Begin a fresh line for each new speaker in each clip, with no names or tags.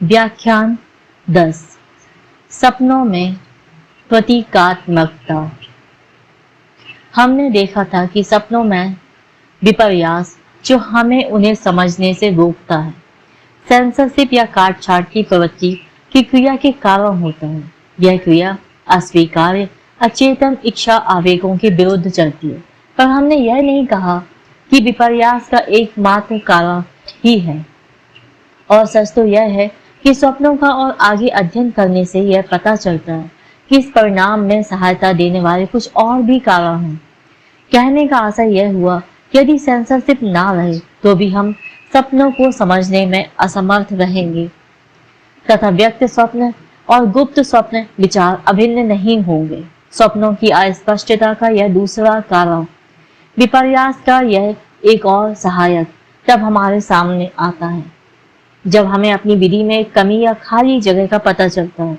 व्याख्यान 10 सपनों में प्रतीकात्मकता। हमने देखा था कि सपनों में विपर्यास जो हमें उन्हें समझने से रोकता है, सेंसरशिप या काट-छांट की प्रवृत्ति की क्रिया के कारण होता है। यह क्रिया अस्वीकार्य अचेतन इच्छा आवेगों के विरुद्ध चलती है, पर हमने यह नहीं कहा कि विपर्यास का एकमात्र कारण ही है। और सच तो यह है कि स्वप्नों का और आगे अध्ययन करने से यह पता चलता है कि इस परिणाम में सहायता देने वाले कुछ और भी कारण हैं। कहने का आशय यह हुआ कि यदि सेंसरशिप ना रहे तो भी हम सपनों को समझने में असमर्थ रहेंगे तथा व्यक्त स्वप्न और गुप्त स्वप्न विचार अभिन्न नहीं होंगे। स्वप्नों की अस्पष्टता का यह दूसरा कारण, विपर्यास का यह एक और सहायक तब हमारे सामने आता है जब हमें अपनी विधि में एक कमी या खाली जगह का पता चलता है।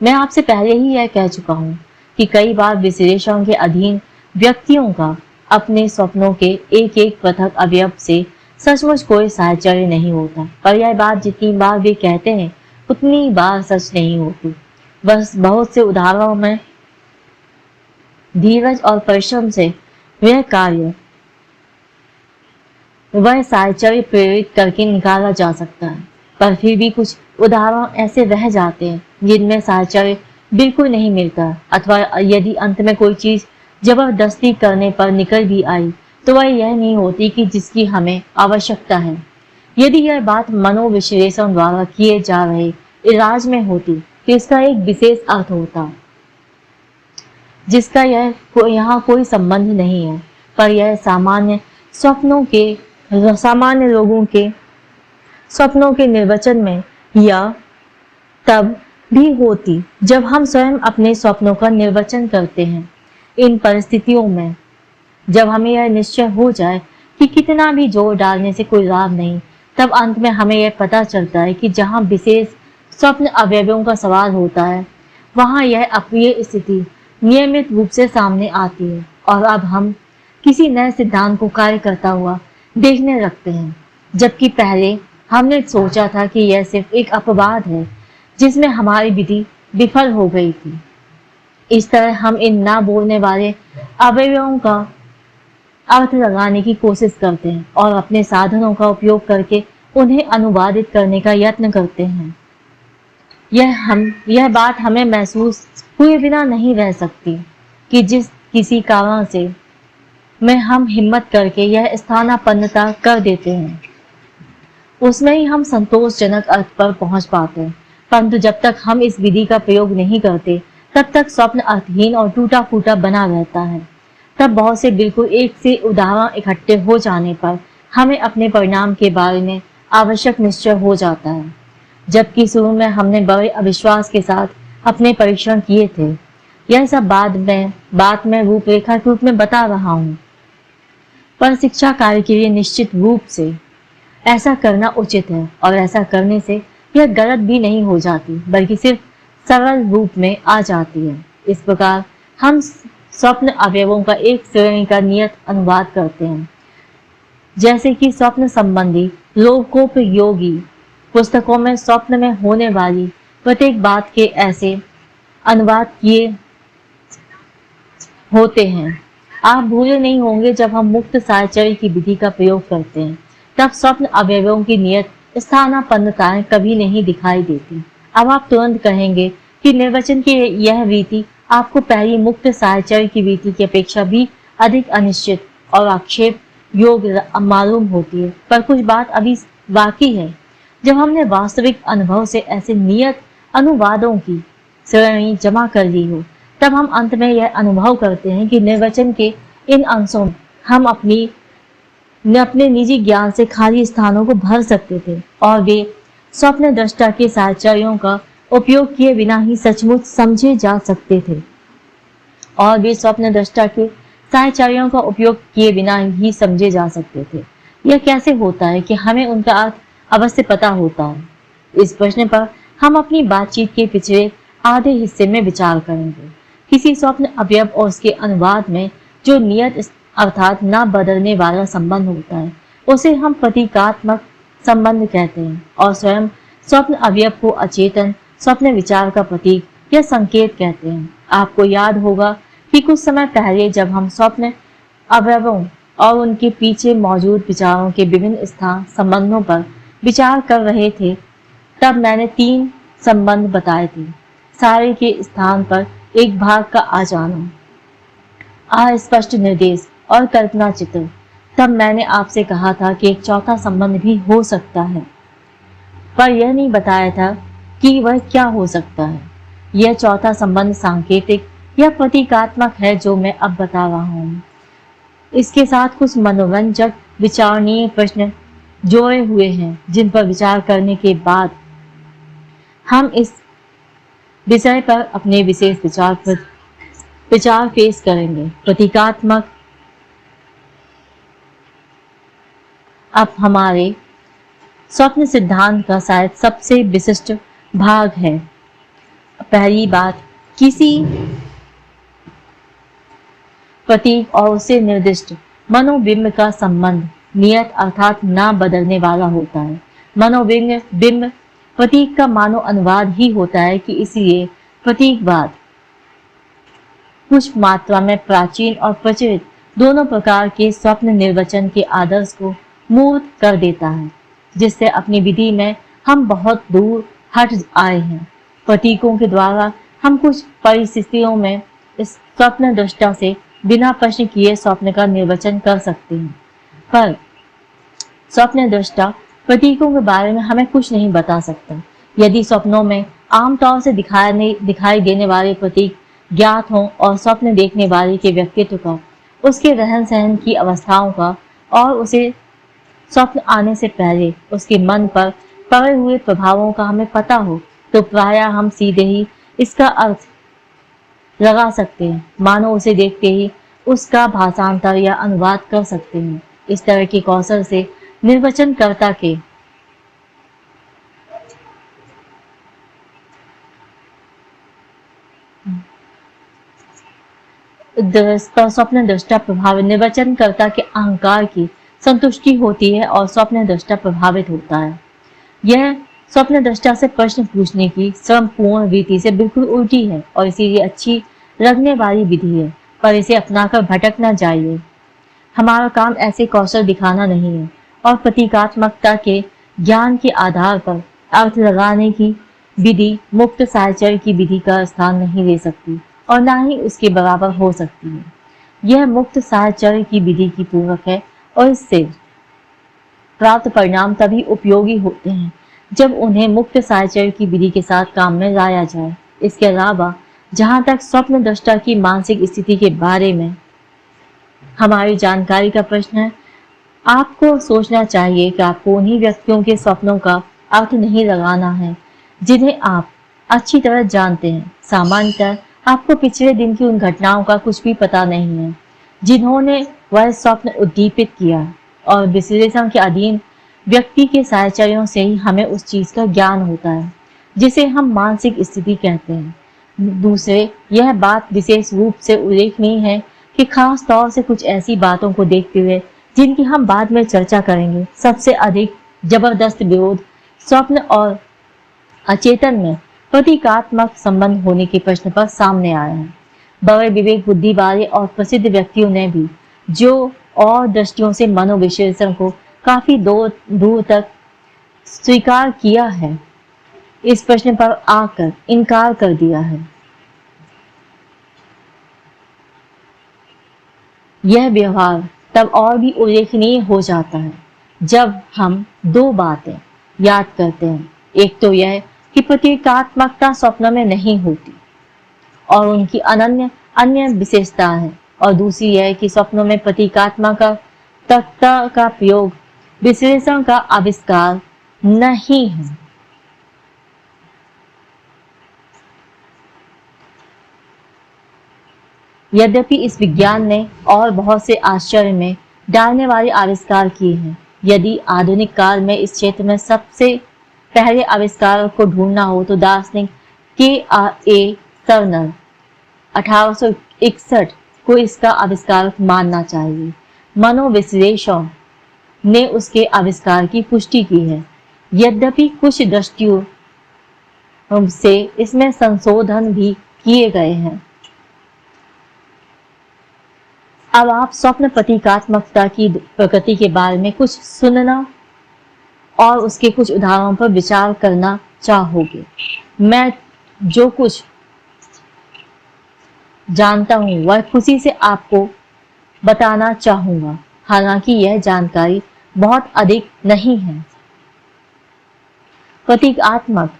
मैं आपसे पहले ही यह कह चुका हूँ कि कई बार विश्लेषण के अधीन व्यक्तियों का अपने स्वप्नों के एक एक पृथक अवयव से सचमुच कोई साहचर्य नहीं होता, पर यह बात जितनी बार वे कहते हैं उतनी बार सच नहीं होती। बस बहुत से उदाहरणों में धीरज और परिश्रम से वह साहचर्य प्रेरित करके निकाला जा सकता है, पर फिर भी कुछ उदाहरण ऐसे रह जाते हैं जिनमें साहचर्य बिल्कुल नहीं मिलता, अथवा यदि अंत में कोई चीज जबरदस्ती करने पर निकल भी आई तो वह यह नहीं होती कि जिसकी हमें आवश्यकता है। यदि यह बात मनोविश्लेषण द्वारा किए जा रहे इलाज में होती तो इसका एक विशेष अर्थ होता जिसका यहाँ कोई संबंध नहीं है, पर यह सामान्य लोगों के स्वप्नों के निर्वचन में या तब भी होती जब हम स्वयं अपने स्वप्नों का निर्वचन करते हैं। इन परिस्थितियों में जब हमें यह निश्चय हो जाए कि कितना भी जोर डालने से कोई लाभ नहीं, तब अंत में हमें यह पता चलता है कि जहाँ विशेष स्वप्न अवयवों का सवाल होता है वहाँ यह अप्रिय स्थिति नियमित रूप से सामने आती है, और अब हम किसी नए सिद्धांत को कार्य करता हुआ देखने लगते हैं, जबकि पहले हमने सोचा था कि यह सिर्फ एक अपवाद है जिसमें हमारी विधि विफल हो गई थी। इस तरह हम इन ना बोलने वाले अवयवों का अर्थ लगाने की कोशिश करते हैं और अपने साधनों का उपयोग करके उन्हें अनुवादित करने का यत्न करते हैं। यह बात हमें महसूस हुए बिना नहीं रह सकती कि जिस किसी कारण से में हम हिम्मत करके यह स्थानापन्नता कर देते हैं उसमें ही हम संतोषजनक अर्थ पर पहुंच पाते हैं, परंतु जब तक हम इस विधि का प्रयोग नहीं करते तब तक स्वप्न अर्थहीन और टूटा फूटा बना रहता है। तब बहुत से बिल्कुल एक से उदाहरण इकट्ठे हो जाने पर हमें अपने परिणाम के बारे में आवश्यक निश्चय हो जाता है, जबकि शुरू में हमने बड़े अविश्वास के साथ अपने परीक्षण किए थे। यह सब बात में रूपरेखा के रूप में बता रहा हूँ, पर शिक्षा कार्य के लिए निश्चित रूप से ऐसा करना उचित है, और ऐसा करने से यह गलत भी नहीं हो जाती बल्कि सिर्फ सरल रूप में आ जाती है। इस प्रकार हम स्वप्न अवयवों का एक श्रेणी का नियत अनुवाद करते हैं, जैसे कि स्वप्न संबंधी लोकोपयोगी पुस्तकों में स्वप्न में होने वाली प्रत्येक बात के ऐसे अनुवाद किए होते हैं। आप भूले नहीं होंगे जब हम मुक्त साहचर्य की विधि का प्रयोग करते हैं तब स्वप्न अवयवों की नियत स्थानापन्नताएं कभी नहीं दिखाई देती। अब आप तुरंत कहेंगे कि निर्वचन की यह रीति आपको पहली मुक्त साहचर्य की रीति की अपेक्षा भी अधिक अनिश्चित और आक्षेप योग्य मालूम होती है, पर कुछ बात अभी बाकी है। जब हमने वास्तविक अनुभव से ऐसे नियत अनुवादों की श्रेणी जमा कर ली हो तब हम अंत में यह अनुभव करते हैं कि निर्वचन के इन अंशों में हम अपने निजी ज्ञान से खाली स्थानों को भर सकते थे, और वे स्वप्न दृष्टा के साहचर्यों का उपयोग किए बिना ही सचमुच समझे जा सकते थे, और वे स्वप्न दृष्टा के साहचर्यों का उपयोग किए बिना ही समझे जा सकते थे। यह कैसे होता है कि हमें उनका अर्थ अवश्य पता होता है? इस प्रश्न पर हम अपनी बातचीत के पिछले आधे हिस्से में विचार करेंगे। किसी स्वप्न अवयव और उसके अनुवाद में जो नियत अर्थात न बदलने वाला संबंध होता है उसे हम प्रतीकात्मक संबंध कहते हैं, और स्वयं स्वप्न अवयव को अचेतन स्वप्न विचार का प्रतीक या संकेत कहते हैं। आपको याद होगा कि कुछ समय पहले जब हम स्वप्न अवयवों और उनके पीछे मौजूद विचारों के विभिन्न स्थान संबंधों पर विचार कर रहे थे, तब मैंने 3 संबंध बताए थे। सारे के स्थान पर एक भाग का आ जाना, अस्पष्ट निर्देश और कल्पना चित्र। तब मैंने आपसे कहा था कि एक चौथा संबंध भी हो सकता है, पर यह नहीं बताया था कि वह क्या हो सकता है। यह चौथा संबंध सांकेतिक या प्रतीकात्मक है जो मैं अब बता रहा हूँ। इसके साथ कुछ मनोरंजक विचारणीय प्रश्न जोड़े हुए हैं जिन पर विचार करने के बाद हम इस विषय पर अपने विशेष विचार पेश करेंगे। प्रतीकात्मक अब हमारे स्वप्न सिद्धांत का शायद सबसे विशिष्ट भाग है। पहली बात, किसी प्रतीक और उसे निर्दिष्ट मनोबिंब का संबंध नियत अर्थात ना बदलने वाला होता है। मनोबिंब प्रतीक का मानव अनुवाद ही होता है कि इसलिए प्रतीकवाद कुछ मात्रा में प्राचीन और प्रचलित दोनों प्रकार के स्वप्न निर्वचन के आदर्श को मूर्त कर देता है, जिससे अपनी विधि में हम बहुत दूर हट आए हैं। प्रतीकों के द्वारा हम कुछ परिस्थितियों में इस स्वप्न दृष्टा से बिना प्रश्न किए स्वप्न का निर्वचन कर सकते हैं, पर स्वप्न दृष्टा प्रतीकों के बारे में हमें कुछ नहीं बता सकता। यदि स्वप्नों में आमतौर से दिखाई देने वाले प्रतीक ज्ञात हों और स्वप्न देखने वाले के व्यक्तित्व का, उसके रहन सहन की अवस्थाओं का और उसे स्वप्न आने से पहले उसके मन पर पड़े हुए प्रभावों का हमें पता हो, तो प्रायः हम सीधे ही इसका अर्थ लगा सकते हैं, मानो उसे देखते ही उसका भाषांतर या अनुवाद कर सकते हैं। इस तरह के कौशल से निर्वचनकर्ता के स्वप्न दृष्टा प्रभावित निर्वचनकर्ता के अहंकार की संतुष्टि होती है और स्वप्न दृष्टा प्रभावित होता है। यह स्वप्न दृष्टा से प्रश्न पूछने की श्रमपूर्ण रीति से बिल्कुल उल्टी है और इसीलिए अच्छी लगने वाली विधि है, पर इसे अपनाकर भटकना चाहिए। हमारा काम ऐसे कौशल दिखाना नहीं है और प्रतीकात्मकता के ज्ञान के आधार पर अर्थ लगाने की विधि मुक्त साहचर्य की विधि का स्थान नहीं ले सकती और ना ही उसके बराबर हो सकती है। यह मुक्त साहचर्य की विधि की पूरक है और इससे प्राप्त परिणाम तभी उपयोगी होते हैं जब उन्हें मुक्त साहचर्य की विधि के साथ काम में लाया जाए। इसके अलावा जहाँ तक स्वप्न दृष्टा की मानसिक स्थिति के बारे में हमारी जानकारी का प्रश्न है, आपको सोचना चाहिए कि आपको उन्हीं व्यक्तियों के स्वप्नों का अर्थ नहीं लगाना है जिन्हें आप अच्छी तरह जानते हैं। सामान्यतः आपको पिछले दिन की उन घटनाओं का कुछ भी पता नहीं है जिन्होंने वह स्वप्न उद्दीपित किया, और विश्लेषण के अधीन व्यक्ति के साहचर्यों से ही हमें उस चीज का ज्ञान होता है जिसे हम मानसिक स्थिति कहते हैं। दूसरे, यह बात विशेष रूप से उल्लेखनीय है कि खास तौर से कुछ ऐसी बातों को देखते हुए जिनकी हम बाद में चर्चा करेंगे, सबसे अधिक जबरदस्त विरोध स्वप्न और अचेतन में प्रतीकात्मक संबंध होने के प्रश्न पर सामने आया है। बड़े विवेक बुद्धि वाले और प्रसिद्ध व्यक्तियों ने भी जो और दृष्टियों से मनोविश्लेषण को काफी दूर तक स्वीकार किया है, इस प्रश्न पर आकर इनकार कर दिया है। यह व्यवहार तब और भी उल्लेखनीय हो जाता है जब हम 2 बातें याद करते हैं। एक तो यह कि प्रतीकात्मकता स्वप्न में नहीं होती और उनकी अन्य विशेषता है, और दूसरी यह कि स्वप्नों में प्रतीकात्मक तत्व का प्रयोग विश्लेषण का आविष्कार नहीं है। यद्यपि इस विज्ञान ने और बहुत से आश्चर्य में डालने वाले आविष्कार किए हैं, यदि आधुनिक काल में इस क्षेत्र में सबसे पहले आविष्कार को ढूंढना हो तो दार्शनिक K.A. टर्नर 1861 को इसका आविष्कार मानना चाहिए। मनोविश्लेषण ने उसके आविष्कार की पुष्टि की है। यद्यपि कुछ दृष्टियों से इसमें संशोधन भी किए गए हैं। अब आप स्वप्न प्रतीकात्मकता की प्रकृति के बारे में कुछ सुनना और उसके कुछ उदाहरणों पर विचार करना चाहोगे। मैं जो कुछ जानता हूं वह खुशी से आपको बताना चाहूंगा, हालांकि यह जानकारी बहुत अधिक नहीं है। प्रतीकात्मक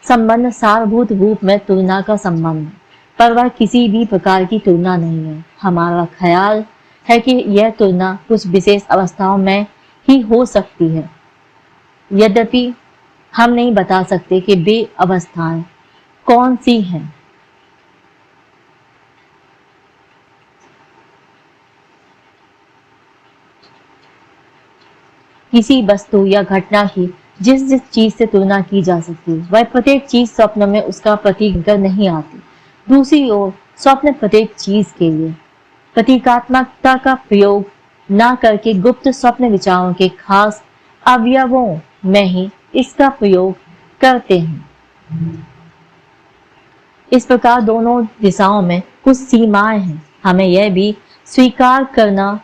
संबंध सारभूत रूप में तुलना का संबंध है, पर वह किसी भी प्रकार की तुलना नहीं है। हमारा ख्याल है कि यह तुलना कुछ विशेष अवस्थाओं में ही हो सकती है, यद्यपि हम नहीं बता सकते कि वे अवस्थाएं कौन सी हैं। किसी वस्तु या घटना की जिस जिस चीज से तुलना की जा सकती है, वह प्रत्येक चीज स्वप्न में उसका प्रतीक कर नहीं आती। दूसरी ओर स्वप्न प्रत्येक चीज के लिए प्रतीकात्मकता का प्रयोग न करके गुप्त स्वप्न विचारों के खास अवयवों में ही इसका प्रयोग करते हैं। इस प्रकार दोनों दिशाओं में कुछ सीमाएं हैं। हमें यह भी स्वीकार करना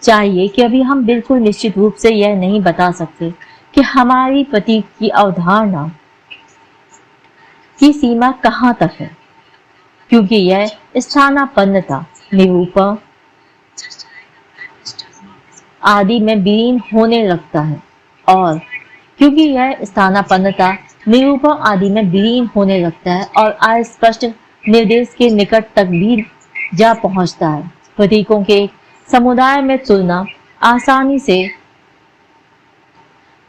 चाहिए कि अभी हम बिल्कुल निश्चित रूप से यह नहीं बता सकते कि हमारी प्रतीक की अवधारणा की सीमा कहाँ तक है, क्योंकि यह स्थानापन्नता, निरूपण आदि में विलीन होने लगता है और क्योंकि यह स्थानापन्नता, निरूपण आदि में विलीन होने लगता है और अस्पष्ट निर्देश के निकट तक भी जा पहुंचता है। प्रतीकों के एक समुदाय में तुलना आसानी से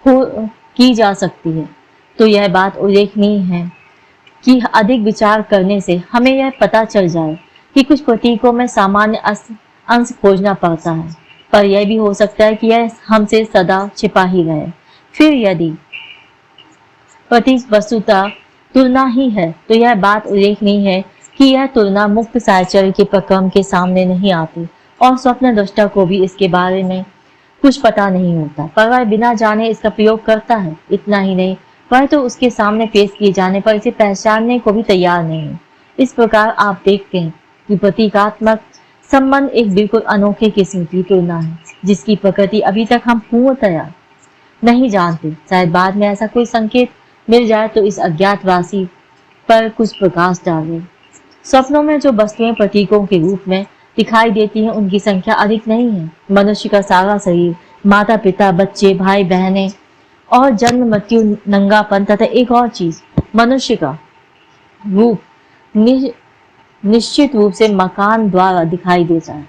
की जा सकती है, तो यह बात उल्लेखनीय है कि अधिक विचार करने से हमें यह पता चल जाए कि कुछ प्रतीकों में सामान्य अंश खोजना पड़ता है, पर यह भी हो सकता है कि यह हमसे सदा छिपा ही रहे। फिर यदि प्रतीक वस्तुतः तुलना ही है, तो यह बात उल्लेखनीय है कि यह तुलना मुक्त साहचर्य के प्रक्रम के सामने नहीं आती और स्वप्न दृष्टा को भी इसके बारे में कुछ पता नहीं होता, पर वह बिना जाने इसका प्रयोग करता है। इतना ही नहीं, वह तो उसके सामने पेश किए जाने पर इसे पहचानने को भी तैयार नहीं है। इस प्रकार आप देखते हैं कि प्रतीकात्मक संबंध एक बिल्कुल अनोखे किस्म की तुलना है, जिसकी प्रकृति अभी तक हम पूर्णतया नहीं जानते। शायद बाद में ऐसा कोई संकेत मिल जाए तो इस अज्ञात राशि पर कुछ प्रकाश डाले। स्वप्नों में जो वस्तुएं प्रतीकों के रूप में दिखाई देती हैं, उनकी संख्या अधिक नहीं है। मनुष्य का सारा शरीर, माता पिता, बच्चे, भाई बहनें और जन्म, मृत्यु, नंगापन तथा एक और चीज, मनुष्य का रूप निश्चित रूप से मकान द्वारा दिखाई देता है,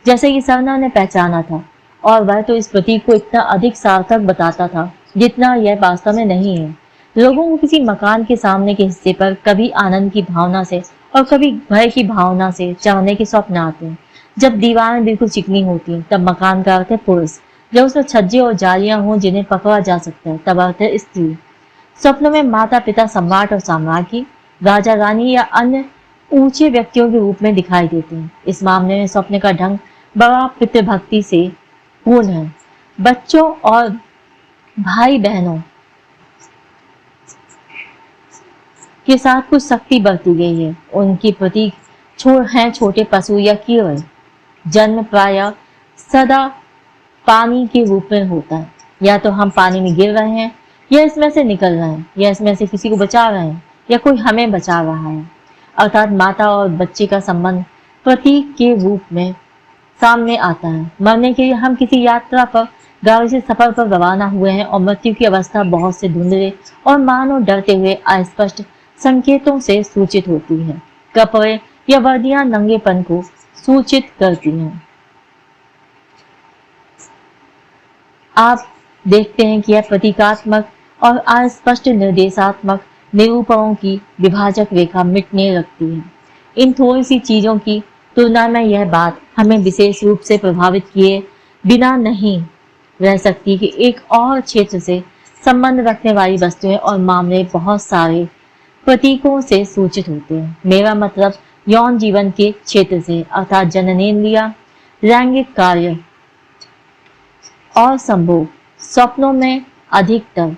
जैसे कि सरना ने पहचाना था, और वह तो इस प्रतीक को इतना अधिक सार्थक बताता था जितना यह वास्तव में नहीं है। लोगों को किसी मकान के सामने के हिस्से पर कभी आनंद की भावना से और कभी भय की भावना से चढ़ने के स्वप्न आते हैं। जब दीवारें बिल्कुल चिकनी होती हैं, तब मकान का अर्थ है पुरुष। जब उसमें छज्जे और जालियां हों जिन्हें पकड़ा जा सकता है, तब अर्थ है स्त्री। स्वप्नों में माता पिता, सम्राट और साम्राज्ञी, राजा रानी या अन्य ऊंचे व्यक्तियों के रूप में दिखाई देते हैं। इस मामले में स्वप्न का ढंग बड़ा पितृभक्ति से पूर्ण है। बच्चों और भाई बहनों के साथ कुछ सख्ती बरती गई है। उनकी प्रतीक छोटे पशु या कीड़े। जन्म प्रायः सदा पानी के रूप में होता है। या तो हम पानी में गिर रहे हैं, या इसमें से निकल रहे हैं, या इसमें से किसी को बचा रहे हैं, या कोई हमें बचा रहा है। अर्थात माता और बच्चे का संबंध प्रतीक के रूप में सामने आता है। मरने के लिए हम किसी यात्रा पर गाड़ी से सफर पर रवाना हुए हैं और मृत्यु की अवस्था बहुत से धुंधले और मानो डरते हुए अस्पष्ट संकेतों से सूचित होती है। कपड़े या वर्दियां नंगेपन को सूचित करती हैं। आप देखते हैं कि यह प्रतीकात्मक और अस्पष्ट निर्देशात्मक निरूपणों की विभाजक रेखा मिटने लगती है। इन थोड़ी सी चीजों की तुलना में यह बात हमें विशेष रूप से प्रभावित किए बिना नहीं रह सकती कि एक और क्षेत्र से संबंध रखने वाली वस्तुएं और मामले बहुत सारे प्रतीकों से सूचित होते हैं। मेरा मतलब यौन जीवन के क्षेत्र से, अर्थात जननेन्द्रिया, लैंगिक कार्य और संभोग। स्वप्नों में अधिकतर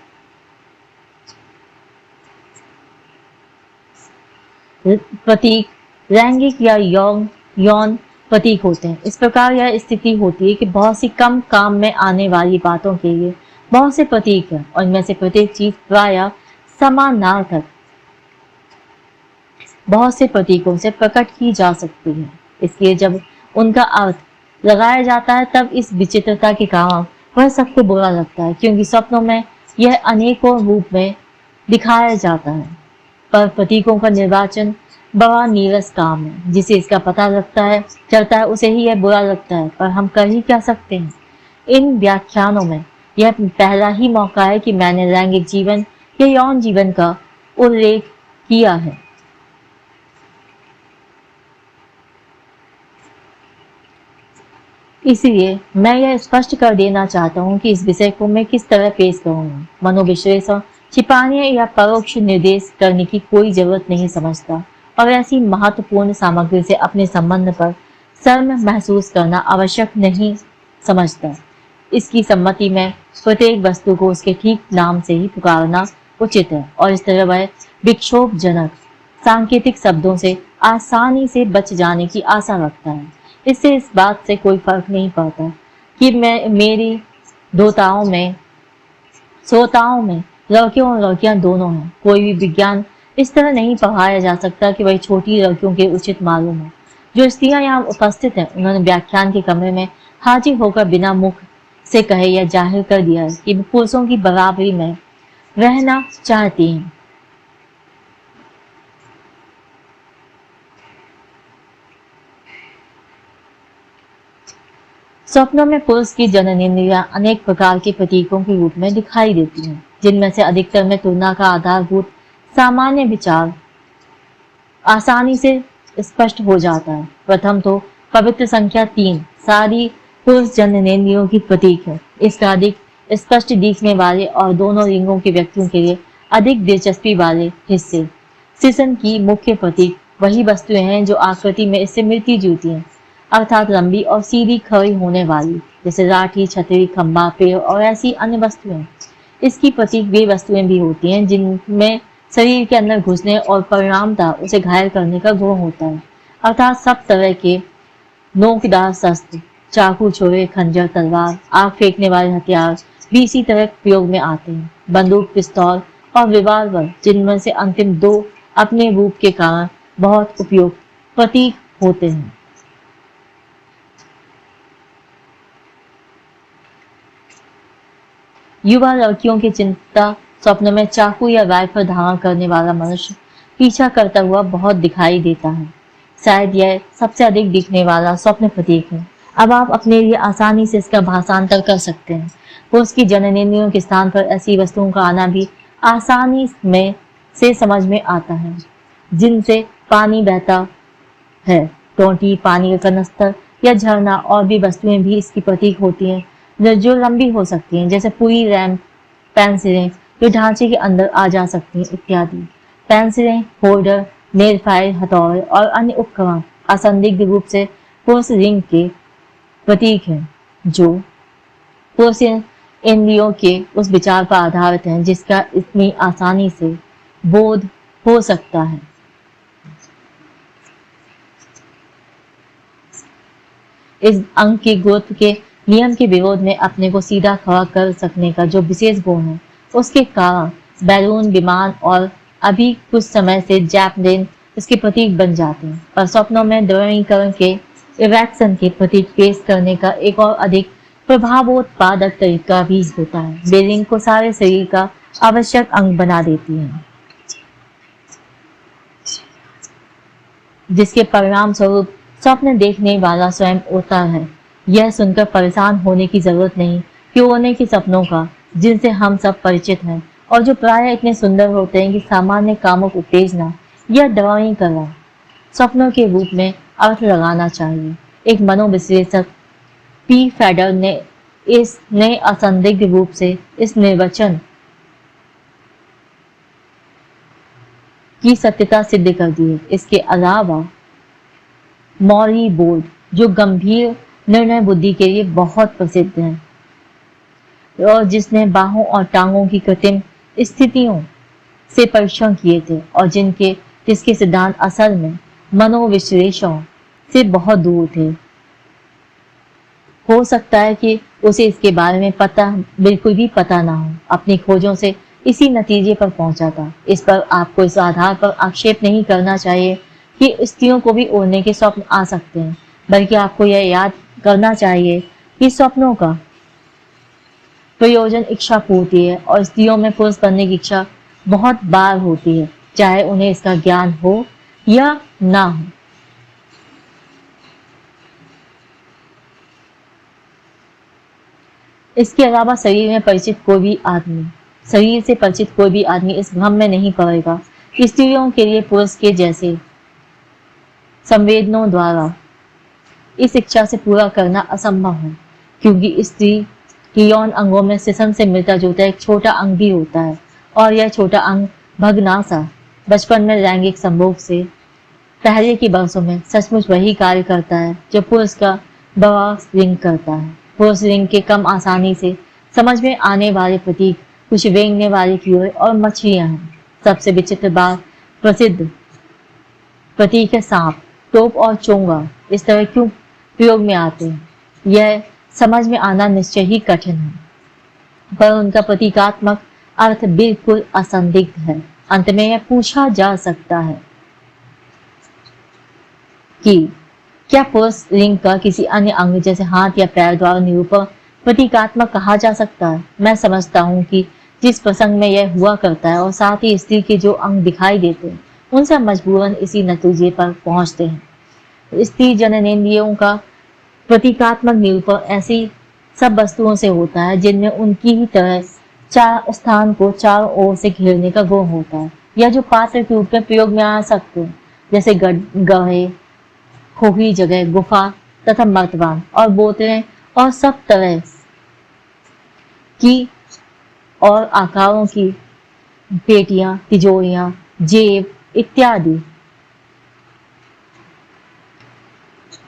प्रतीक लैंगिक या यौन यौन प्रतीक होते हैं। इस प्रकार यह स्थिति होती है कि बहुत सी कम काम में आने वाली बातों के लिए बहुत से प्रतीक हैं और इनमें से प्रत्येक चीज प्रायः समानार्थक बहुत से प्रतीकों से प्रकट की जा सकती है। इसलिए जब उनका अर्थ लगाया जाता है तब इस विचित्रता के कारण वह सबको बुरा लगता है, क्योंकि स्वप्नों में यह अनेकों रूप में दिखाया जाता है। पर प्रतीकों का निर्वाचन बड़ा नीरस काम है। जिसे इसका पता चलता है उसे ही यह बुरा लगता है, पर हम कर ही क्या सकते हैं। इन व्याख्यानों में यह पहला ही मौका है कि मैंने लैंगिक जीवन या यौन जीवन का उल्लेख किया है। इसलिए मैं यह स्पष्ट कर देना चाहता हूं कि इस विषय को मैं किस तरह पेश करूंगा। मनोविश्लेषण छिपाने या परोक्ष निर्देश करने की कोई जरूरत नहीं समझता और ऐसी महत्वपूर्ण सामग्री से अपने संबंध पर शर्म महसूस करना आवश्यक नहीं समझता। इसकी सम्मति में प्रत्येक वस्तु को उसके ठीक नाम से ही पुकारना उचित है और इस तरह वह विक्षोभजनक सांकेतिक शब्दों से आसानी से बच जाने की आशा रखता है। इससे इस बात से कोई फर्क नहीं पड़ता कि मेरी श्रोताओं में लड़कियों और लड़कियां दोनों हैं। कोई भी विज्ञान इस तरह नहीं पढ़ाया जा सकता कि वही छोटी लड़कियों के उचित मालूम हो। जो स्त्रियां यहाँ उपस्थित हैं उन्होंने व्याख्यान के कमरे में हाजिर होकर बिना मुख से कहे यह जाहिर कर दिया है कि पुरुषों की बराबरी में रहना चाहती हैं। स्वप्नों में पुरुष की जननेंद्रियां अनेक प्रकार के प्रतीकों के रूप में दिखाई देती हैं, जिनमें से अधिकतर में तुलना का आधारभूत सामान्य विचार आसानी से स्पष्ट हो जाता है। प्रथम तो पवित्र संख्या 3 सारी पुरुष जननेंद्रियों की प्रतीक है। इसका अधिक स्पष्ट दिखने वाले और दोनों लिंगों के व्यक्तियों के लिए अधिक दिलचस्पी वाले हिस्से शिशन की मुख्य प्रतीक वही वस्तुएं हैं जो आकृति में इससे मिलती जुलती हैं, अर्थात लंबी और सीधी खड़ी होने वाली, जैसे लाठी, छतरी, खंबा, पेड़ और ऐसी अन्य वस्तुएं। इसकी प्रतीक वे वस्तुएं भी होती हैं जिनमें शरीर के अंदर घुसने और परिणामतः उसे घायल करने का गुण होता है, अर्थात सब तरह के नोकदार शस्त्र, चाकू, छोरे, खंजर, तलवार, आग फेंकने वाले हथियार भी इसी तरह प्रयोग में आते हैं। बंदूक, पिस्तौल और रिवाल्वर, जिनमें से अंतिम 2 अपने रूप के कारण बहुत उपयुक्त प्रतीक होते हैं। युवा लड़कियों की चिंता स्वप्न में चाकू या राइफल धारण करने वाला मनुष्य पीछा करता हुआ बहुत दिखाई देता है। शायद यह सबसे अधिक दिखने वाला स्वप्न प्रतीक है। अब आप अपने लिए आसानी से इसका भाषांतर कर सकते हैं। पुरुष की जननेंद्रियों के स्थान पर ऐसी वस्तुओं का आना भी आसानी से समझ में आता है, जिनसे पानी बहता है। टोंटी, पानी का कनस्तर या झरना और भी वस्तुएं भी इसकी प्रतीक होती हैं, जो लंबी हो सकती हैं, जैसे पूरी रैंप, पेंसिलें जो ढांचे के अंदर आ जा सकती हैं इत्यादि। पेंसिलें, होल्डर, नेल फाइल, हथौड़े और अन्य उपकरण असंदिग्ध रूप से पुरुष लिंग के प्रतीक हैं, जो पुरुष इंद्रियों के उस विचार पर आधारित हैं जिसका इतनी आसानी से बोध हो सकता है। इस अंग के गुरुत्व के नियम के विरोध में अपने को सीधा खड़ा कर सकने का जो विशेष गुण है, उसके कारण बैलून, विमान और अभी कुछ समय से जैपलिन उसके प्रतीक बन जाते हैं। पर स्वप्नों में द्रवीकरण के इरेक्शन के प्रतीक पेश करने का एक और अधिक प्रभावोत्पादक तरीका भी होता है। वे लिंग को सारे शरीर का आवश्यक अंग बना देती हैं, जिसके परिणाम स्वरूप स्वप्न देखने वाला स्वयं होता है। यह सुनकर परेशान होने की जरूरत नहीं कि होने के सपनों का, जिनसे हम सब परिचित हैं और जो प्रायः इतने सुंदर होते हैं कि सामान्य कामों को उत्तेजना या ड्राइंग करना स्वप्नों के रूप में अर्थ लगाना चाहिए। एक मनोविश्लेषक पी फेडर ने असंदिग्ध रूप से इस निर्वचन की सत्यता सिद्ध कर दी है। इसके अलावा मॉरी बोर्ड, जो गंभीर निर्णय बुद्धि के लिए बहुत प्रसिद्ध है, और जिसने बाहों और टांगों की कृत्रिम स्थितियों से परीक्षण किए थे और जिसके सिद्धांत असल में मनोविश्लेषण से बहुत दूर थे। हो सकता है कि उसे इसके बारे में बिल्कुल भी पता ना हो। अपनी खोजों से इसी नतीजे पर पहुंचा था। इस पर आपको इस आधार पर आक्षेप नहीं करना चाहिए कि स्त्रियों को भी उड़ने के स्वप्न आ सकते हैं, बल्कि आपको यह याद करना चाहिए कि स्वप्नों का प्रयोजन इच्छा पूर्ति है और स्त्रियों में पुरुष बनने की इच्छा बहुत बार होती है, चाहे उन्हें इसका ज्ञान हो या ना हो। इसके अलावा शरीर से परिचित कोई भी आदमी इस भ्रम में नहीं पड़ेगा कि स्त्रियों के लिए पुरुष के जैसे संवेदनों द्वारा इस इच्छा से पूरा करना असंभव है, क्योंकि स्त्री के यौन अंगों में सिसन से मिलता जुलता एक छोटा अंग भी होता है और यह छोटा अंग भग्नाशा बचपन में लैंगिक संभोग से पहले के वर्षों में सचमुच वही कार्य करता है जो पुरुष का बड़ा लिंग करता है। पुरुष लिंग के कम आसानी से समझ में आने वाले प्रतीक कुछ रेंगने वाले कीड़े और मछलियां हैं। सबसे विचित्र बात प्रसिद्ध प्रतीक है सांप, टोप और चोंगा इस तरह क्यों प्रयोग में आते हैं, यह समझ में आना निश्चय ही कठिन है, पर उनका प्रतीकात्मक अर्थ बिल्कुल असंदिग्ध है। अंत में यह पूछा जा सकता है कि क्या पुरुष लिंग का किसी अन्य अंग जैसे हाथ या पैर द्वारा निरूपण प्रतीकात्मक कहा जा सकता है। मैं समझता हूँ कि जिस प्रसंग में यह हुआ करता है और साथ ही स्त्री के जो अंग दिखाई देते हैं उनसे मजबूरन इसी नतीजे पर पहुंचते हैं। स्त्री जननेंद्रियों का प्रतीकात्मक निरूपण ऐसी सब वस्तुओं से होता है जिनमें उनकी ही तरह चार स्थान को चारों ओर से घेरने का गुण होता है, या जो पात्र के रूप में प्रयोग में आ सकते हैं, जैसे गड्ढे, खोखली जगह, गुफा तथा मर्तबान और बोतलें और सब तरह की और आकारों की पेटियां, तिजोरियां, जेब इत्यादि।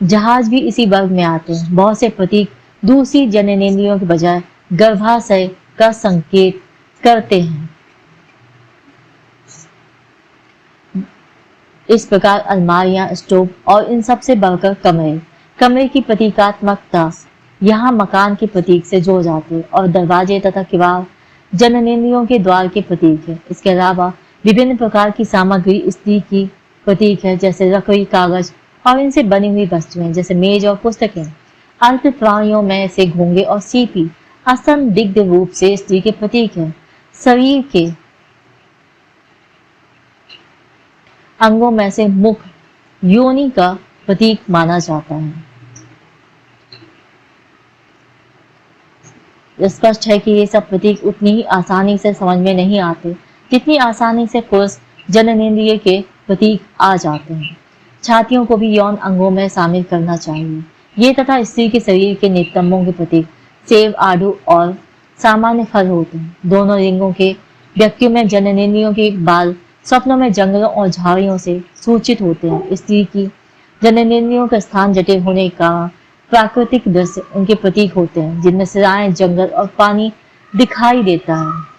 जहाज भी इसी वर्ग में आते हैं। बहुत से प्रतीक दूसरी जननेंद्रियों के बजाय गर्भाशय का संकेत करते हैं। इस प्रकार अलमारियां, स्टोव और इन सब से बढ़कर कमरे की प्रतीकात्मकता यहाँ मकान के प्रतीक से जोड़ जाती है और दरवाजे तथा किवाड़ जननेंद्रियों के द्वार के प्रतीक है। इसके अलावा विभिन्न प्रकार की सामग्री स्त्री की प्रतीक है, जैसे लकड़ी, कागज और इनसे बनी हुई वस्तुएं जैसे मेज और पुस्तकें। अल्प प्राणियों में से घोंगे और सीपी असंदिग्ध रूप से स्त्री के प्रतीक है। शरीर के अंगों में से मुख योनि का प्रतीक माना जाता है। स्पष्ट है कि ये सब प्रतीक उतनी ही आसानी से समझ में नहीं आते जितनी आसानी से पुरुष जननेंद्रिय के प्रतीक आ जाते हैं। छातियों को भी यौन अंगों में शामिल करना चाहिए। ये तथा स्त्री के शरीर के नितंबों के प्रतीक सेब, आड़ू और सामान्य फल होते हैं। दोनों लिंगों के व्यक्तियों में जननेंद्रियों के बाल स्वप्नों में जंगलों और झाड़ियों से सूचित होते हैं। स्त्री की जननेंद्रियों का स्थान जटिल होने का प्राकृतिक दृश्य उनके प्रतीक होते हैं, जिनमें सिराएं, जंगल और पानी दिखाई देता है।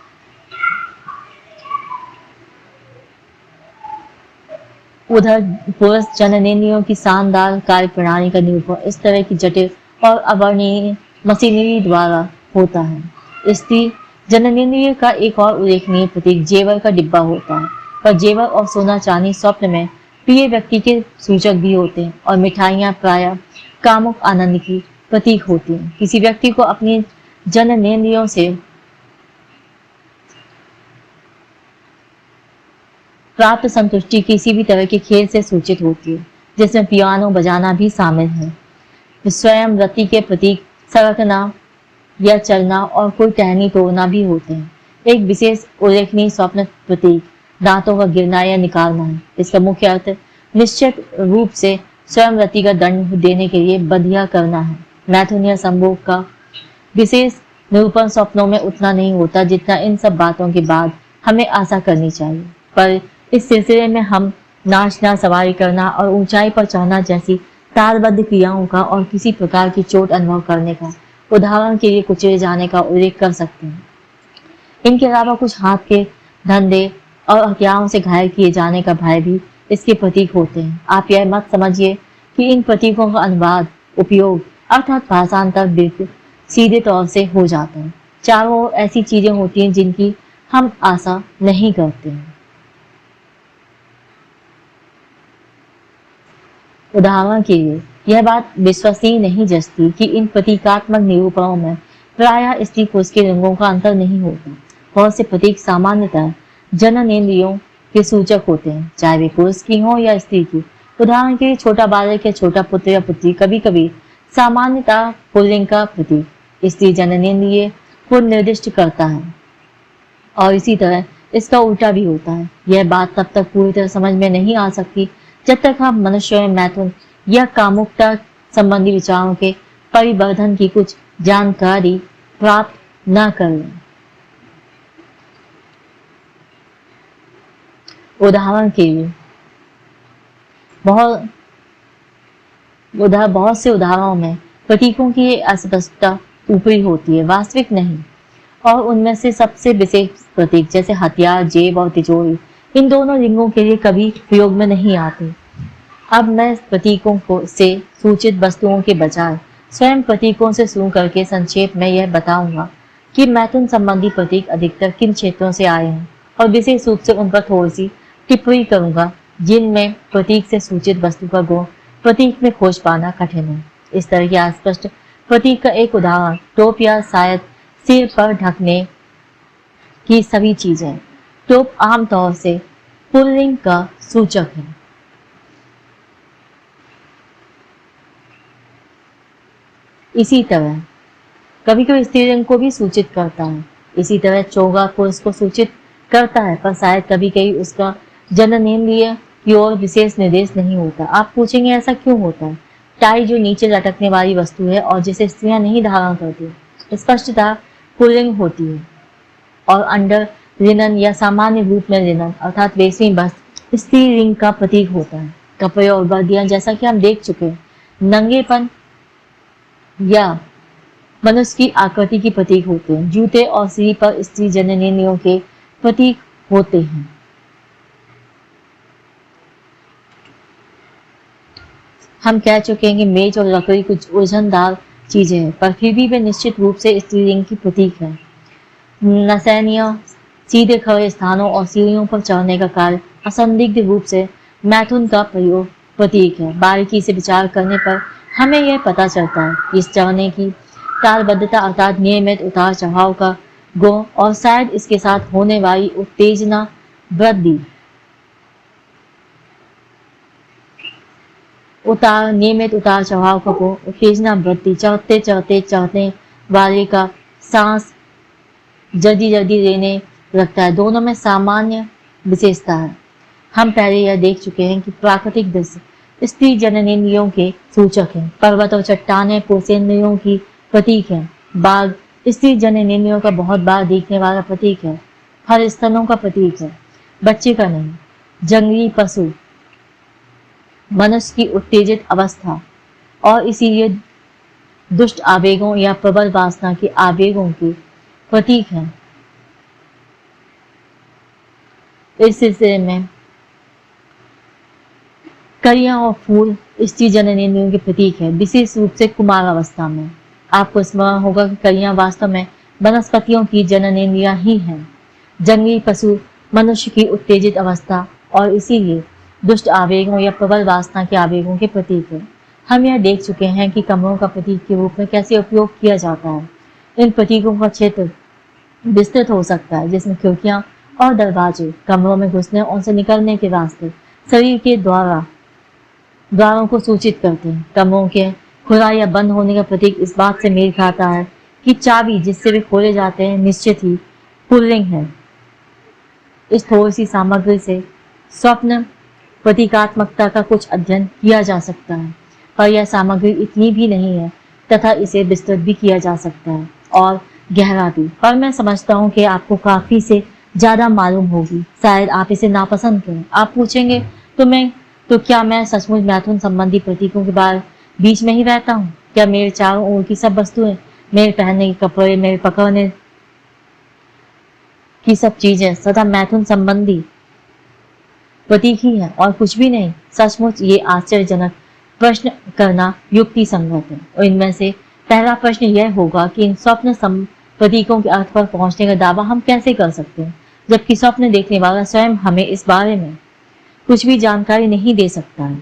उधर पुरुष जननेंद्रियों की शानदार कार्य प्रणाली का निरूपण इस तरह की जटिल और अवर्णनीय मशीनरी द्वारा होता है। स्त्री जननेंद्रिय का एक और उल्लेखनीय प्रतीक जेवर का डिब्बा होता है, पर जेवर और सोना चांदी स्वप्न में प्रिय व्यक्ति के सूचक भी होते हैं और मिठाइयां प्रायः कामुक आनंद की प्रतीक होती हैं। किसी व्यक्ति को अपनी जननेंद्रियों से प्राप्त संतुष्टि किसी भी तरह के खेल से सूचित होती है, जिसमें पियानो बजाना भी शामिल है। स्वयं रति के प्रतीक सरकना या चलना और कोई टहनी तोड़ना भी होते हैं। एक विशेष उल्लेखनीय स्वप्न प्रतीक दांतों का गिरना या निकालना है। इसका मुख्य अर्थ निश्चित रूप से स्वयं रति का दंड देने के लिए बंधिया करना है। मैथुन या संभोग का विशेष निरूपण स्वप्नों में उतना नहीं होता जितना इन सब बातों के बाद हमें आशा करनी चाहिए, पर इस सिलसिले में हम नाचना, सवारी करना और ऊंचाई पर चढ़ना जैसी तालबद्ध क्रियाओं का और किसी प्रकार की चोट अनुभव करने का उदाहरण के लिए कुचले जाने का उल्लेख कर सकते हैं। इनके अलावा कुछ हाथ के धंधे और हथियारों से घायल किए जाने का भय भी इसके प्रतीक होते हैं। आप यह मत समझिए कि इन प्रतीकों का अनुवाद उपयोग अर्थात भाषांतर बिल्कुल सीधे तौर से हो जाता है। चारों ओर ऐसी चीजें होती हैं जिनकी हम आशा नहीं करते हैं। उदाहरण के लिए यह बात विश्वसनीय नहीं जचती कि इन प्रतीकात्मक निरूपणों में प्रायः स्त्री पुरुष के रंगों का अंतर नहीं होता। बहुत से प्रतीक सामान्यतः जननेंद्रियों के सूचक होते हैं, चाहे वे पुरुष की हों या स्त्री की। उदाहरण के लिए छोटा बालक या छोटा पुत्र या पुत्री कभी कभी सामान्यतः पुल्लिंग का प्रतीक स्त्री जननेंद्रिय को निर्दिष्ट करता है और इसी तरह इसका उल्टा भी होता है। यह बात तब तक पूरी तरह समझ में नहीं आ सकती जब तक हम मनुष्य में मैथुन या कामुकता संबंधी विचारों के परिवर्धन की कुछ जानकारी प्राप्त न कर लें। उदाहरण के लिए बहुत से उदाहरणों में प्रतीकों की अस्पष्टता ऊपरी होती है, वास्तविक नहीं, और उनमें से सबसे विशेष प्रतीक जैसे हथियार, जेब और तिजोरी इन दोनों लिंगों के लिए कभी प्रयोग में नहीं आते। अब मैं प्रतीकों को से सूचित वस्तुओं के बजाय स्वयं प्रतीकों से शुरू करके संक्षेप में यह बताऊंगा कि मैथुन संबंधी प्रतीक अधिकतर किन क्षेत्रों से आए हैं और विशेष रूप से उन पर थोड़ी सी टिप्पणी करूंगा जिनमें प्रतीक से सूचित वस्तु का गुण प्रतीक में खोज पाना कठिन है। इस तरह के अस्पष्ट प्रतीक का एक उदाहरण टोप या शायद सिर पर ढकने की सभी चीजें। टोप आमतौर से पुल्लिंग का सूचक है। इसी तरह कभी कभी स्त्रीलिंग को भी सूचित करता है। इसी तरह चोगा पुरुष को सूचित करता है, पर शायद कभी कभी उसका जननेंद्रिय की ओर विशेष निर्देश नहीं होता। आप पूछेंगे ऐसा क्यों होता है? टाई जो नीचे लटकने वाली वस्तु है और जिसे स्त्रियां नहीं धारण करती, स्पष्टता पुल्लिंग होती है, और अंडर लिनन या सामान्य रूप में लिनन अर्थात रेशमी वस्त्र स्त्रीलिंग का प्रतीक होता है। कपड़े और वर्दियां जैसा कि हम देख चुके हैं नंगेपन या मनुष्य की आकृति की प्रतीक होते हैं। जूते और सिर पर स्त्री जननेंद्रियों के प्रतीक होते हैं। हम कह चुके हैं कि मेज और लकड़ी कुछ वजनदार चीजें हैं, पर फिर भी वे निश्चित रूप से स्त्रीलिंग की प्रतीक है। नसैनिया सीधे खड़े स्थानों और सीढ़ियों पर चढ़ने का कार्य असंदिग्ध रूप से मैथुन का प्रयोग प्रतीक है। बारीकी से विचार करने पर हमें यह पता चलता है कि इस चढ़ने की तालबद्धता अर्थात नियमित उतार चढ़ाव का गुण और शायद इसके साथ होने वाली उत्तेजना वृद्धि नियमित उतार चढ़ाव का गुण उत्तेजना वृद्धि चढ़ते चढ़ते चढ़ने वाले का सांस जल्दी जल्दी लेने लगता है, दोनों में सामान्य विशेषता है। हम पहले यह देख चुके हैं कि प्राकृतिक दृश्य स्त्री जननेंद्रियों के सूचक हैं। पर्वत और चट्टानें पुरुषेंद्रियों की प्रतीक हैं। बाघ स्त्री जननेंद्रियों का बहुत बार दिखने वाला प्रतीक है। फल स्तनों का प्रतीक है, बच्चे का नहीं। जंगली पशु मनुष्य की उत्तेजित अवस्था और इसीलिए दुष्ट आवेगों या प्रबल वासना के आवेगों के प्रतीक हैं। इस सिलसिले में कलियां और फूल स्त्री जननेंद्रियों के प्रतीक है, विशेष रूप से कुमार अवस्था में। आपको स्मरण होगा कि कलियां वास्तव में वनस्पतियों की जननेंद्रियां ही हैं। जंगली पशु मनुष्य की उत्तेजित अवस्था और इसीलिए दुष्ट आवेगों या प्रबल वासना के आवेगों के प्रतीक है। हम यह देख चुके हैं कि कमरों का प्रतीक के रूप में कैसे उपयोग किया जाता है। इन प्रतीकों का क्षेत्र विस्तृत हो सकता है, जिसमें खिड़कियां और दरवाजे कमरों में घुसने और उनसे निकलने के रास्ते शरीर के द्वारों को सूचित करते हैं। कमरों के खुला या बंद होने का प्रतीक इस बात से मेल खाता है कि चाबी जिससे वे खोले जाते हैं निश्चित ही पुल्लिंग है। इस थोड़ी सी सामग्री से स्वप्न प्रतीकात्मकता का कुछ अध्ययन किया जा सकता है, पर यह सामग्री इतनी भी नहीं है तथा इसे विस्तृत भी किया जा सकता है और गहरा भी। पर मैं समझता हूँ कि आपको काफी से ज्यादा मालूम होगी। शायद आप इसे नापसंद करें। आप पूछेंगे तो क्या मैं सचमुच मैथुन संबंधी प्रतीकों के बारे बीच में ही रहता हूँ? क्या मेरे चारों ओर की सब वस्तुएं मेरे पहनने के कपड़े, मेरे पकड़ने की सब चीजें सदा मैथुन संबंधी प्रतीक ही है और कुछ भी नहीं। सचमुच ये आश्चर्यजनक प्रश्न करना युक्ति संगत है। और इनमें से पहला प्रश्न यह होगा कि इन स्वप्न प्रतीकों के अर्थ पर पहुंचने का दावा हम कैसे कर सकते हैं, जबकि स्वप्न देखने वाला स्वयं हमें इस बारे में कुछ भी जानकारी नहीं दे सकता है।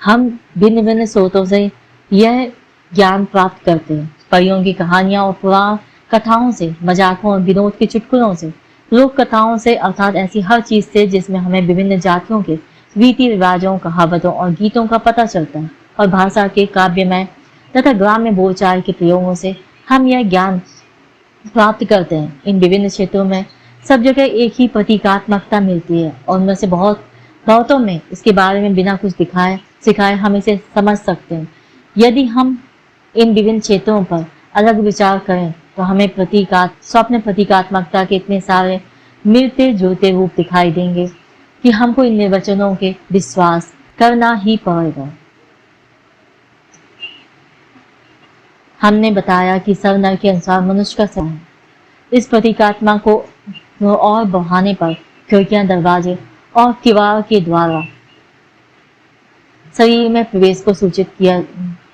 हम भिन्न भिन्न स्रोतों से यह ज्ञान प्राप्त करते हैं, परियों की कहानियां और पुराण कथाओं से, मजाकों और विनोद के चुटकुलों से, लोक कथाओं से, अर्थात ऐसी हर चीज से जिसमें हमें विभिन्न जातियों के रीति रिवाजों, कहावतों और गीतों का पता चलता है। और भाषा के काव्यमय तथा ग्राम्य बोलचाल के प्रयोगों से हम यह ज्ञान प्राप्त करते हैं। इन विभिन्न क्षेत्रों में सब जगह एक ही प्रतीकात्मकता मिलती है और उनमें से बहुतों में इसके बारे में बिना कुछ दिखाए सिखाए हम इसे समझ सकते हैं। यदि हम इन विभिन्न क्षेत्रों पर अलग विचार करें तो हमें स्वप्न प्रतीकात्मकता के इतने सारे मिलते जुलते रूप दिखाई देंगे कि हमको इन निर्वचनों के विश्वास करना ही पड़ेगा। हमने बताया कि सरनर के अनुसार मनुष्य का शरीर है। इस प्रतीकात्मा को और बढ़ाने पर खिड़कियां, दरवाजे और किवाड़ के द्वारा शरीर में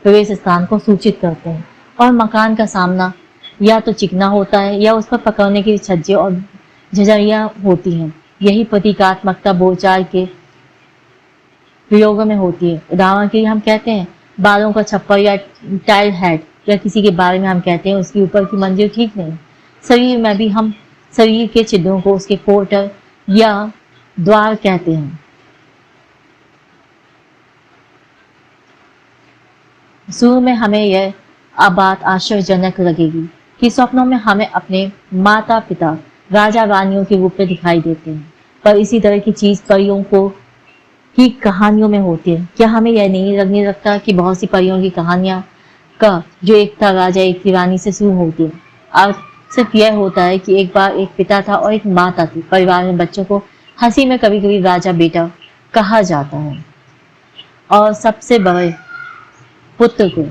प्रवेश स्थान को सूचित करते हैं। और मकान का सामना या तो चिकना होता है या उस पर पकड़ने के छज्जे और झझरियां होती हैं। यही प्रतीकात्मकता बोलचाल के प्रयोगों में होती है। उदाहरण के लिए हम कहते हैं बालों का छप्पर या टाइल हेड, या किसी के बारे में हम कहते हैं उसके ऊपर की मंजिल ठीक नहीं। शरीर में भी हम शरीर के छिद्रों को उसके पोर्टल या द्वार कहते हैं। शुरू में हमें यह बात आश्चर्यजनक लगेगी कि स्वप्नों में हमें अपने माता पिता, राजा रानियों के रूप में दिखाई देते हैं, पर इसी तरह की चीज परियों की कहानियों में होती है। क्या हमें यह नहीं लगने लगता कि बहुत सी परियों की कहानियां का जो एक था राजा एक थी रानी से शुरू होती है। अर्थ सिर्फ यह होता है कि एक बार एक पिता था और एक माता थी। परिवार में बच्चों को हंसी में कभी कभी राजा बेटा कहा जाता है और सबसे बड़े पुत्र को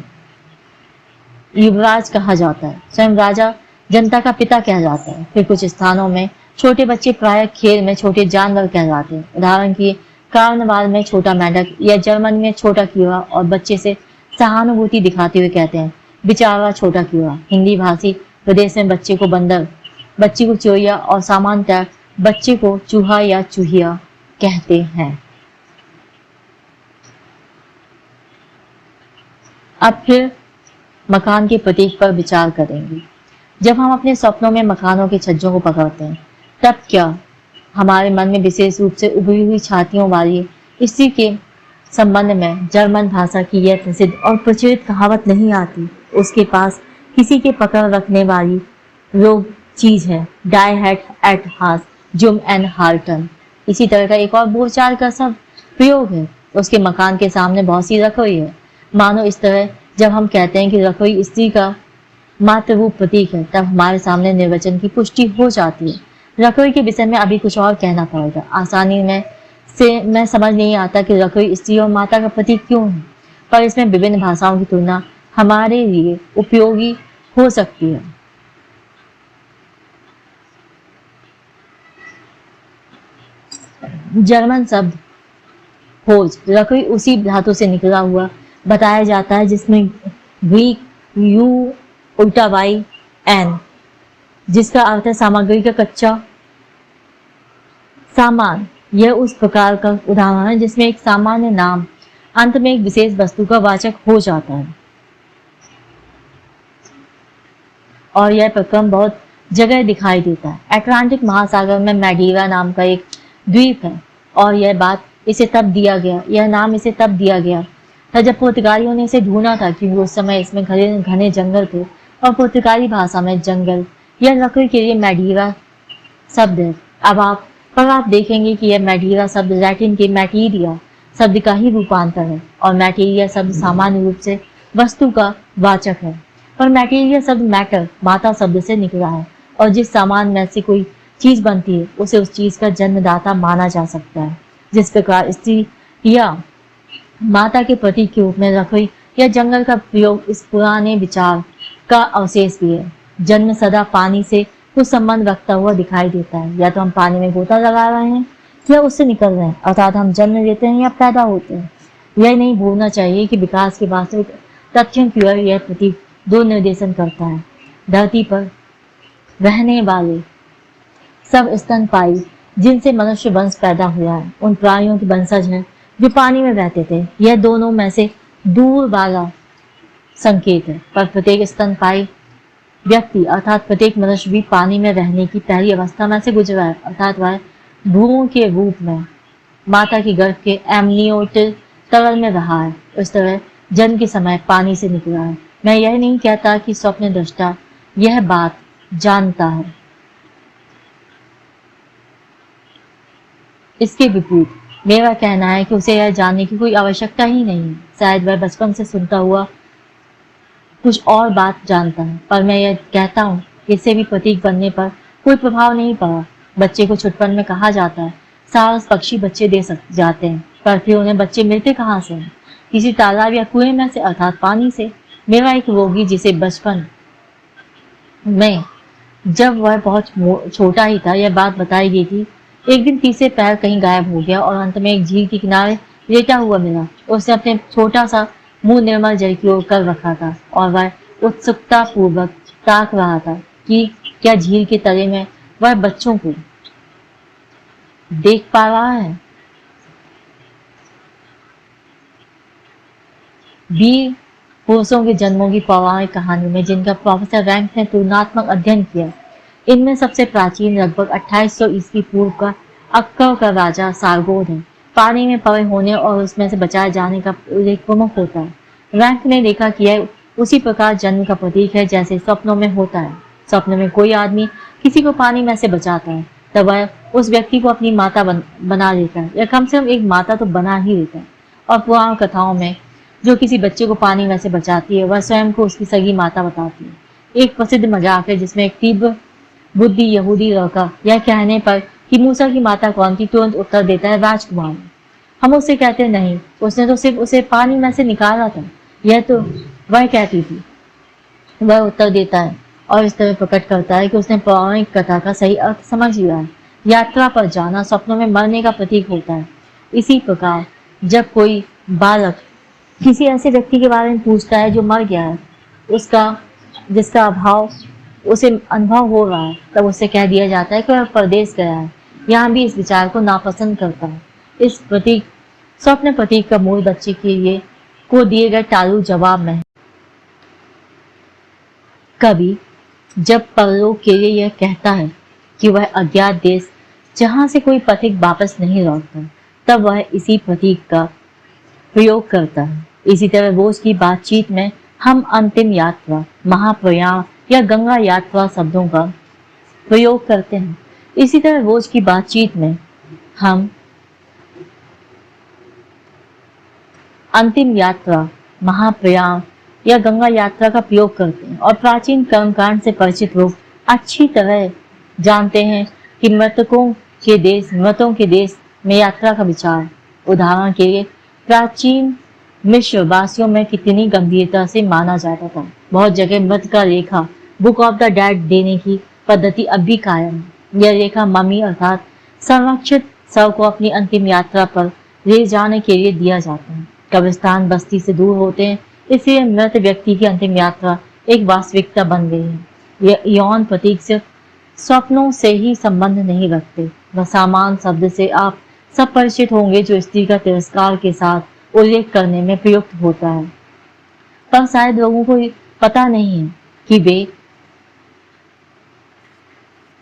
युवराज कहा जाता है। स्वयं राजा जनता का पिता कहा जाता है। फिर कुछ स्थानों में छोटे बच्चे प्रायः खेल में छोटे जानवर कहलाते हैं। उदाहरण की कार्नवाल में छोटा मेंढक या जर्मनी में छोटा कीड़ा, और बच्चे से सहानुभूति दिखाते हुए कहते हैं बेचारा छोटा कीड़ा। हिंदी भाषी प्रदेश में बच्चे को बंदर, बच्ची को चोरिया और सामान्यतः बच्चे को चूहा या चूहिया कहते हैं। अब फिर मकान के प्रतीक पर विचार करेंगे। जब हम अपने स्वप्नों में मकानों के छज्जों को पकड़ते हैं तब क्या हमारे मन में विशेष रूप से उभरी हुई छातियों वाली स्त्री के संबंध में जर्मन भाषा की यह प्रसिद्ध और प्रचलित कहावत नहीं आती? उसके पास किसी के पकड़ रखने वाली रोग चीज है, डाई हैट एट हास जुम एंड हार्टन। इसी तरह का एक और बोलचाल का सब प्रयोग है। उसके मकान के सामने बहुत सी रसोई है। मानो इस तरह जब हम कहते हैं कि रसोई स्त्री का मात्र रूप प्रतीक है, तब हमारे सामने निर्वचन की पुष्टि हो जाती है। रसोई के विषय में अभी कुछ और कहना पड़ेगा। आसानी में मैं समझ नहीं आता कि रसोई स्त्री और माता का प्रतीक क्यों है, पर इसमें विभिन्न भाषाओं की तुलना हमारे लिए उपयोगी हो सकती है। जर्मन शब्द होज रसोई उसी धातु से निकला हुआ बताया जाता है जिसमें ग्रीक यू उल्टा वाई एन, जिसका अर्थ है सामग्री का कच्चा सामान। यह उस प्रकार का उदाहरण है जिसमें एक सामान्य नाम अंत में एक विशेष वस्तु का वाचक हो जाता है। और यह प्रक्रम बहुत जगह दिखाई देता है। अटलांटिक महासागर में मैडीरा नाम का एक द्वीप है और यह नाम इसे तब दिया गया था जब पुर्तगालियों ने इसे ढूंढा था, क्योंकि उस समय इसमें घने जंगल थे और पुर्तगाली भाषा में जंगल या लकड़ी के लिए मैडीरा शब्द है। अब आप देखेंगे कि यह मैडीरा शब्द लैटिन के मैटीरिया शब्द का ही रूपांतर है और मैटीरिया शब्द सामान्य रूप से वस्तु का वाचक है, पर मैटीरिया शब्द मैटर माता शब्द से निकला है और जिस सामान में से कोई चीज बनती है उसे उस चीज का जन्मदाता माना जा सकता है। जिस प्रकार स्त्री या माता के प्रतीक के रूप में रसोई या जंगल का प्रयोग इस पुराने विचार का अवशेष भी है। जन्म सदा पानी से कुछ संबंध रखता हुआ दिखाई देता है। या तो हम पानी में गोता लगा रहे हैं या उससे निकल रहे हैं, अर्थात हम जन्म लेते हैं या पैदा होते हैं। यह नहीं भूलना चाहिए कि विकास के वास्तविक तथ्यों की ओर यह प्रतीक दो निर्देशन करता है। धरती पर रहने वाले सब स्तनपायी जिनसे मनुष्य वंश पैदा हुआ है, उन प्राणियों की वंशज हैं जो पानी में रहते थे। यह दोनों में से दूर वाला संकेत है, पर प्रत्येक स्तनपायी व्यक्ति अर्थात प्रत्येक मनुष्य भी पानी में रहने की पहली अवस्था में से गुजरा है, अर्थात वह भ्रूण के रूप में माता की गर्भ के एमनियोटिक तरल में रहा है। उस तरह जन्म के समय पानी से निकला है। मैं यह नहीं कहता कि स्वप्न दृष्टा यह बात जानता है। इसके विपरीत मेरा कहना है कि उसे यह जानने की कोई आवश्यकता ही नहीं है। शायद वह बचपन से सुनता हुआ कुछ और बात जानता है, पर मैं यह कहता हूँ कि इससे भी प्रतीक बनने पर कोई प्रभाव नहीं पड़ा। बच्चे को छुटपन में कहा जाता है, साहस पक्षी बच्चे दे जाते हैं, पर फिर उन्हें बच्चे मिलते कहाँ से हैं? किसी तालाब या कुएं में से, अर्थात पानी से। मेरा एक रोगी जिसे बचपन में जब वह बहुत छोटा ही था यह बात बताई गई थी, एक दिन तीसरे पैर कहीं गायब हो गया और अंत में एक झील के किनारे लेटा हुआ मिला। उसने अपने छोटा सा मुंह निर्मल जल की ओर कर रखा था और वह उत्सुकता पूर्वक ताक रहा था कि क्या झील के तले में वह बच्चों को देख पा रहा है। वीर पुरुषों के जन्मों की पौराणिक कहानी में जिनका प्रोफेसर रैंक ने तुलनात्मक अध्ययन किया, इनमें सबसे प्राचीन लगभग 2800 ईस्वी पूर्व का अक्कर का राजा सारगोन है। पानी में पड़े होने और उसमें से बचाए जाने का उल्लेख प्रमुख होता है। रैंक ने देखा कि यह उसी प्रकार जन्म का प्रतीक है जैसे स्वप्नों में होता है। स्वप्न में कोई आदमी किसी को पानी में से बचाता है, तब वह उस व्यक्ति को अपनी माता बना लेता है, या कम से कम एक माता तो बना ही लेता है। और पुराण कथाओं में जो किसी बच्चे को पानी में से बचाती है, वह स्वयं को उसकी सगी माता बताती है। एक प्रसिद्ध मजाक है जिसमें एक तीव्र बुद्धि यहूदी लड़का यह कहने पर कि मूसा की माता कौन थी, तुरंत उत्तर देता है, राजकुमार। हम उससे कहते नहीं, उसने तो सिर्फ उसे पानी में से निकाला था, यह तो वह कहती थी। वह उत्तर देता है और इस तरह प्रकट करता है कि उसने पौराणिक कथा का सही अर्थ समझ लिया है। यात्रा पर जाना स्वप्नों में मरने का प्रतीक होता है। इसी प्रकार जब कोई बालक किसी ऐसे व्यक्ति के बारे में पूछता है जो मर गया है, जिसका अभाव उसे अनुभव हो रहा है, तब उससे कह दिया जाता है कि वह परदेश गया है। यहाँ भी इस विचार को नापसंद करता है। इस प्रतीक स्वप्न प्रतीक का मूल बच्चे के लिए को दिए गए टालू जवाब में है। कभी जब परलोक के लिए यह कहता है कि वह अज्ञात देश जहां से कोई पथिक वापस नहीं लौटता, तब वह इसी प्रतीक का प्रयोग करता है। इसी तरह रोज की बातचीत में हम अंतिम यात्रा, महाप्रयाण या गंगा यात्रा शब्दों का प्रयोग करते हैं। इसी तरह रोज की बातचीत में हम अंतिम यात्रा, महाप्रयाण या गंगा यात्रा का प्रयोग करते हैं और प्राचीन कर्मकांड से परिचित लोग अच्छी तरह जानते हैं कि मृतों के देश में यात्रा का विचार, उदाहरण के लिए प्राचीन मिस्र वासियों में कितनी गंभीरता से माना जाता था। बहुत जगह मृत का रेखा, बुक ऑफ द डेड देने की पद्धति अब भी कायम है। यह रेखा मम्मी अर्थात संरक्षित शव को अपनी अंतिम यात्रा पर ले जाने के लिए दिया जाता है। कब्रिस्तान बस्ती से दूर होते हैं, इसलिए मृत व्यक्ति की अंतिम यात्रा एक वास्तविकता बन गई है। यह यौन प्रतीक सिर्फ स्वप्नों से ही संबंध नहीं रखते। वह सामान शब्द से आप सब परिचित होंगे जो स्त्री का तिरस्कार के साथ उल्लेख करने में प्रयुक्त होता है, पर शायद लोगों को पता नहीं है कि वे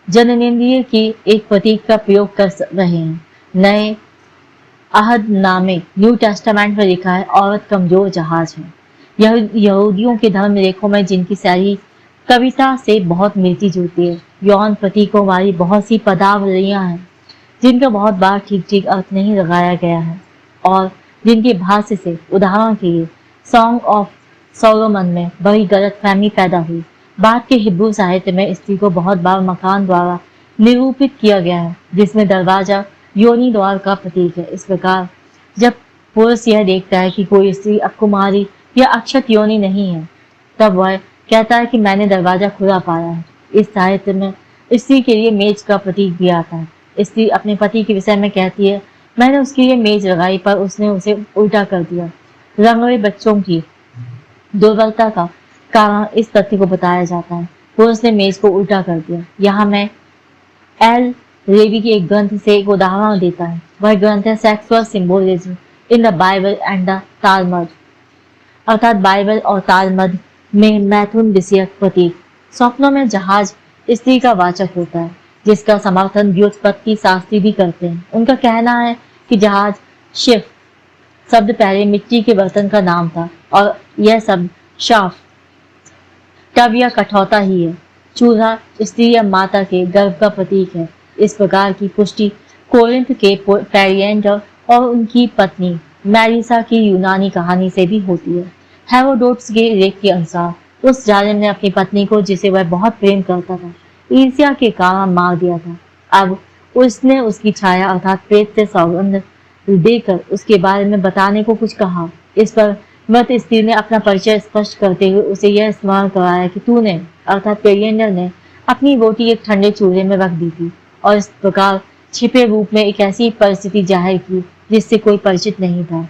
जननेंद्रिय की एक प्रतीक का प्रयोग कर रहे हैं। नए अहदनामे न्यू टेस्टामेंट में लिखा है, औरत कमजोर जहाज है। यह यहूदियों के धर्म लेखों में जिनकी शैली कविता से बहुत मिलती जुलती है। यौन प्रतीकों वाली बहुत सी पदावलियां हैं जिनका बहुत बार ठीक ठीक अर्थ नहीं लगाया गया है और जिनके भाष्य से, उदाहरण के लिए सॉन्ग ऑफ सोलोमन में बड़ी गलतफहमी पैदा हुई। बाद के हिब्रू साहित्य में स्त्री को बहुत बार मकान द्वारा निरूपित किया गया है जिसमें दरवाजा योनि द्वार का प्रतीक है। इस प्रकार जब पुरुष यह देखता है कि कोई स्त्री अब कुमारी यह अक्षत योनि नहीं है। तब वह कहता है कि मैंने दरवाजा खुला पाया है। इस साहित्य में स्त्री के लिए मेज का प्रतीक भी आता है। स्त्री अपने पति के विषय में कहती है, मैंने उसके लिए मेज लगाई पर उसने उसे उल्टा कर दिया। रंगवे बच्चों की दुर्बलता का कारण इस तथ्य को बताया जाता है, पुरुष ने मेज को उल्टा कर दिया। यहाँ मैं एल रेवी के एक ग्रंथ से एक उदाहरण देता है। वह ग्रंथ है sexual symbolism in the Bible and the Talmud, अर्थात बाइबल और तालमद में मैथुन विषयक प्रतीक। स्वप्नों में जहाज स्त्री का वाचक होता है, जिसका समर्थन व्युत्पत्ति शास्त्री भी करते हैं। उनका कहना है कि जहाज शिप शब्द पहले मिट्टी के बर्तन का नाम था और यह शब्द शाफ टब या कठौता ही है। चूल्हा स्त्री या माता के गर्भ का प्रतीक है। इस प्रकार की पुष्टि कोरिंथ के पेरिएंडर और उनकी पत्नी मैरिसा की यूनानी कहानी से भी होती है। हेरोडोटस के लेख के अनुसार उस जालिम ने अपनी पत्नी को, जिसे वह बहुत प्रेम करता था, ईर्ष्या के कारण मार दिया था। अब उसने उसकी छाया अर्थात प्रेत से सौगंध देकर उसके बारे में बताने को कुछ कहा। इस पर मृत स्त्री ने अपना परिचय स्पष्ट करते हुए उसे यह स्मरण कराया कि तूने अर्थात पेरिएंडर ने अपनी रोटी एक ठंडे चूल्हे में रख दी थी और इस प्रकार छिपे रूप में एक ऐसी परिस्थिति जाहिर की जिससे कोई परिचित नहीं था।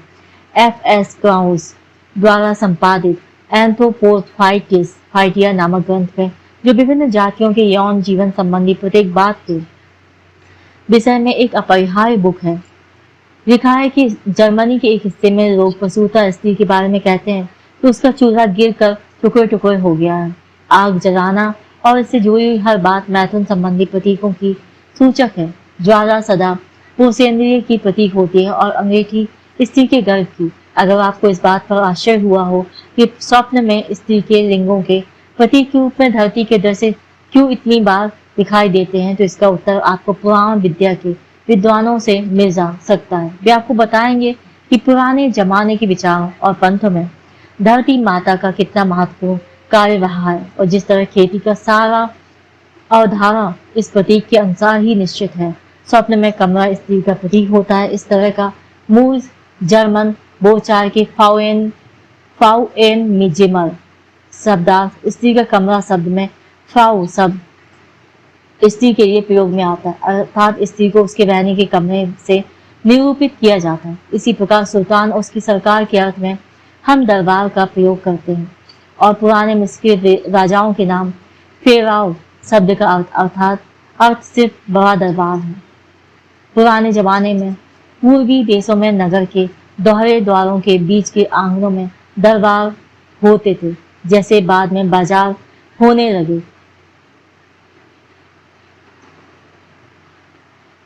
F.S. क्राउस द्वारा संपादित एंथ्रोपोफाइटिस फाइटिया नामक ग्रंथ में, जो विभिन्न जातियों के यौन जीवन संबंधी प्रत्येक बात के विषय में एक अपरिहार्य बुक है, लिखा है कि जर्मनी के एक हिस्से में लोग प्रसूता स्त्री के बारे में कहते हैं कि उसका चूल्हा गिरकर टुकड़े टुकड़े हो गया है। आग जलाना और इससे जुड़ी हुई हर बात मैथुन संबंधी प्रतीकों की सूचक है। ज्वाला सदा पुरुषेंद्रिय की प्रतीक होती है और अंगीठी स्त्री के गर्भ की। अगर आपको इस बात पर आश्चर्य हुआ हो कि स्वप्न में स्त्री के लिंगों के प्रतीक के रूप में धरती के दृश्य क्यों इतनी बार दिखाई देते हैं, तो इसका उत्तर आपको पुराण विद्या के विद्वानों से मिल जा सकता है। वे आपको बताएंगे कि पुराने जमाने के विचारों और पंथों में धरती माता का कितना महत्वपूर्ण कार्य रहा है और जिस तरह खेती का सारा अवधारणा इस प्रतीक के अनुसार ही निश्चित है। स्वप्न में कमरा स्त्री का प्रतीक होता है। इस तरह का मूल जर्मन बोचार के फाउएन मिजेमर शब्दार्थ स्त्री का कमरा शब्द में फाउ शब्द स्त्री के लिए प्रयोग में आता है, अर्थात स्त्री को उसके रहने के कमरे से निरूपित किया जाता है। इसी प्रकार सुल्तान और उसकी सरकार के अर्थ में हम दरबार का प्रयोग करते हैं और पुराने मिस्री राजाओं के नाम फेराव शब्द का अर्थात अर्थ सिर्फ बड़ा दरबार है। पुराने जमाने में पूर्वी देशों में नगर के दोहरे द्वारों के बीच के आंगनों में दरबार होते थे, जैसे बाद में बाजार होने लगे।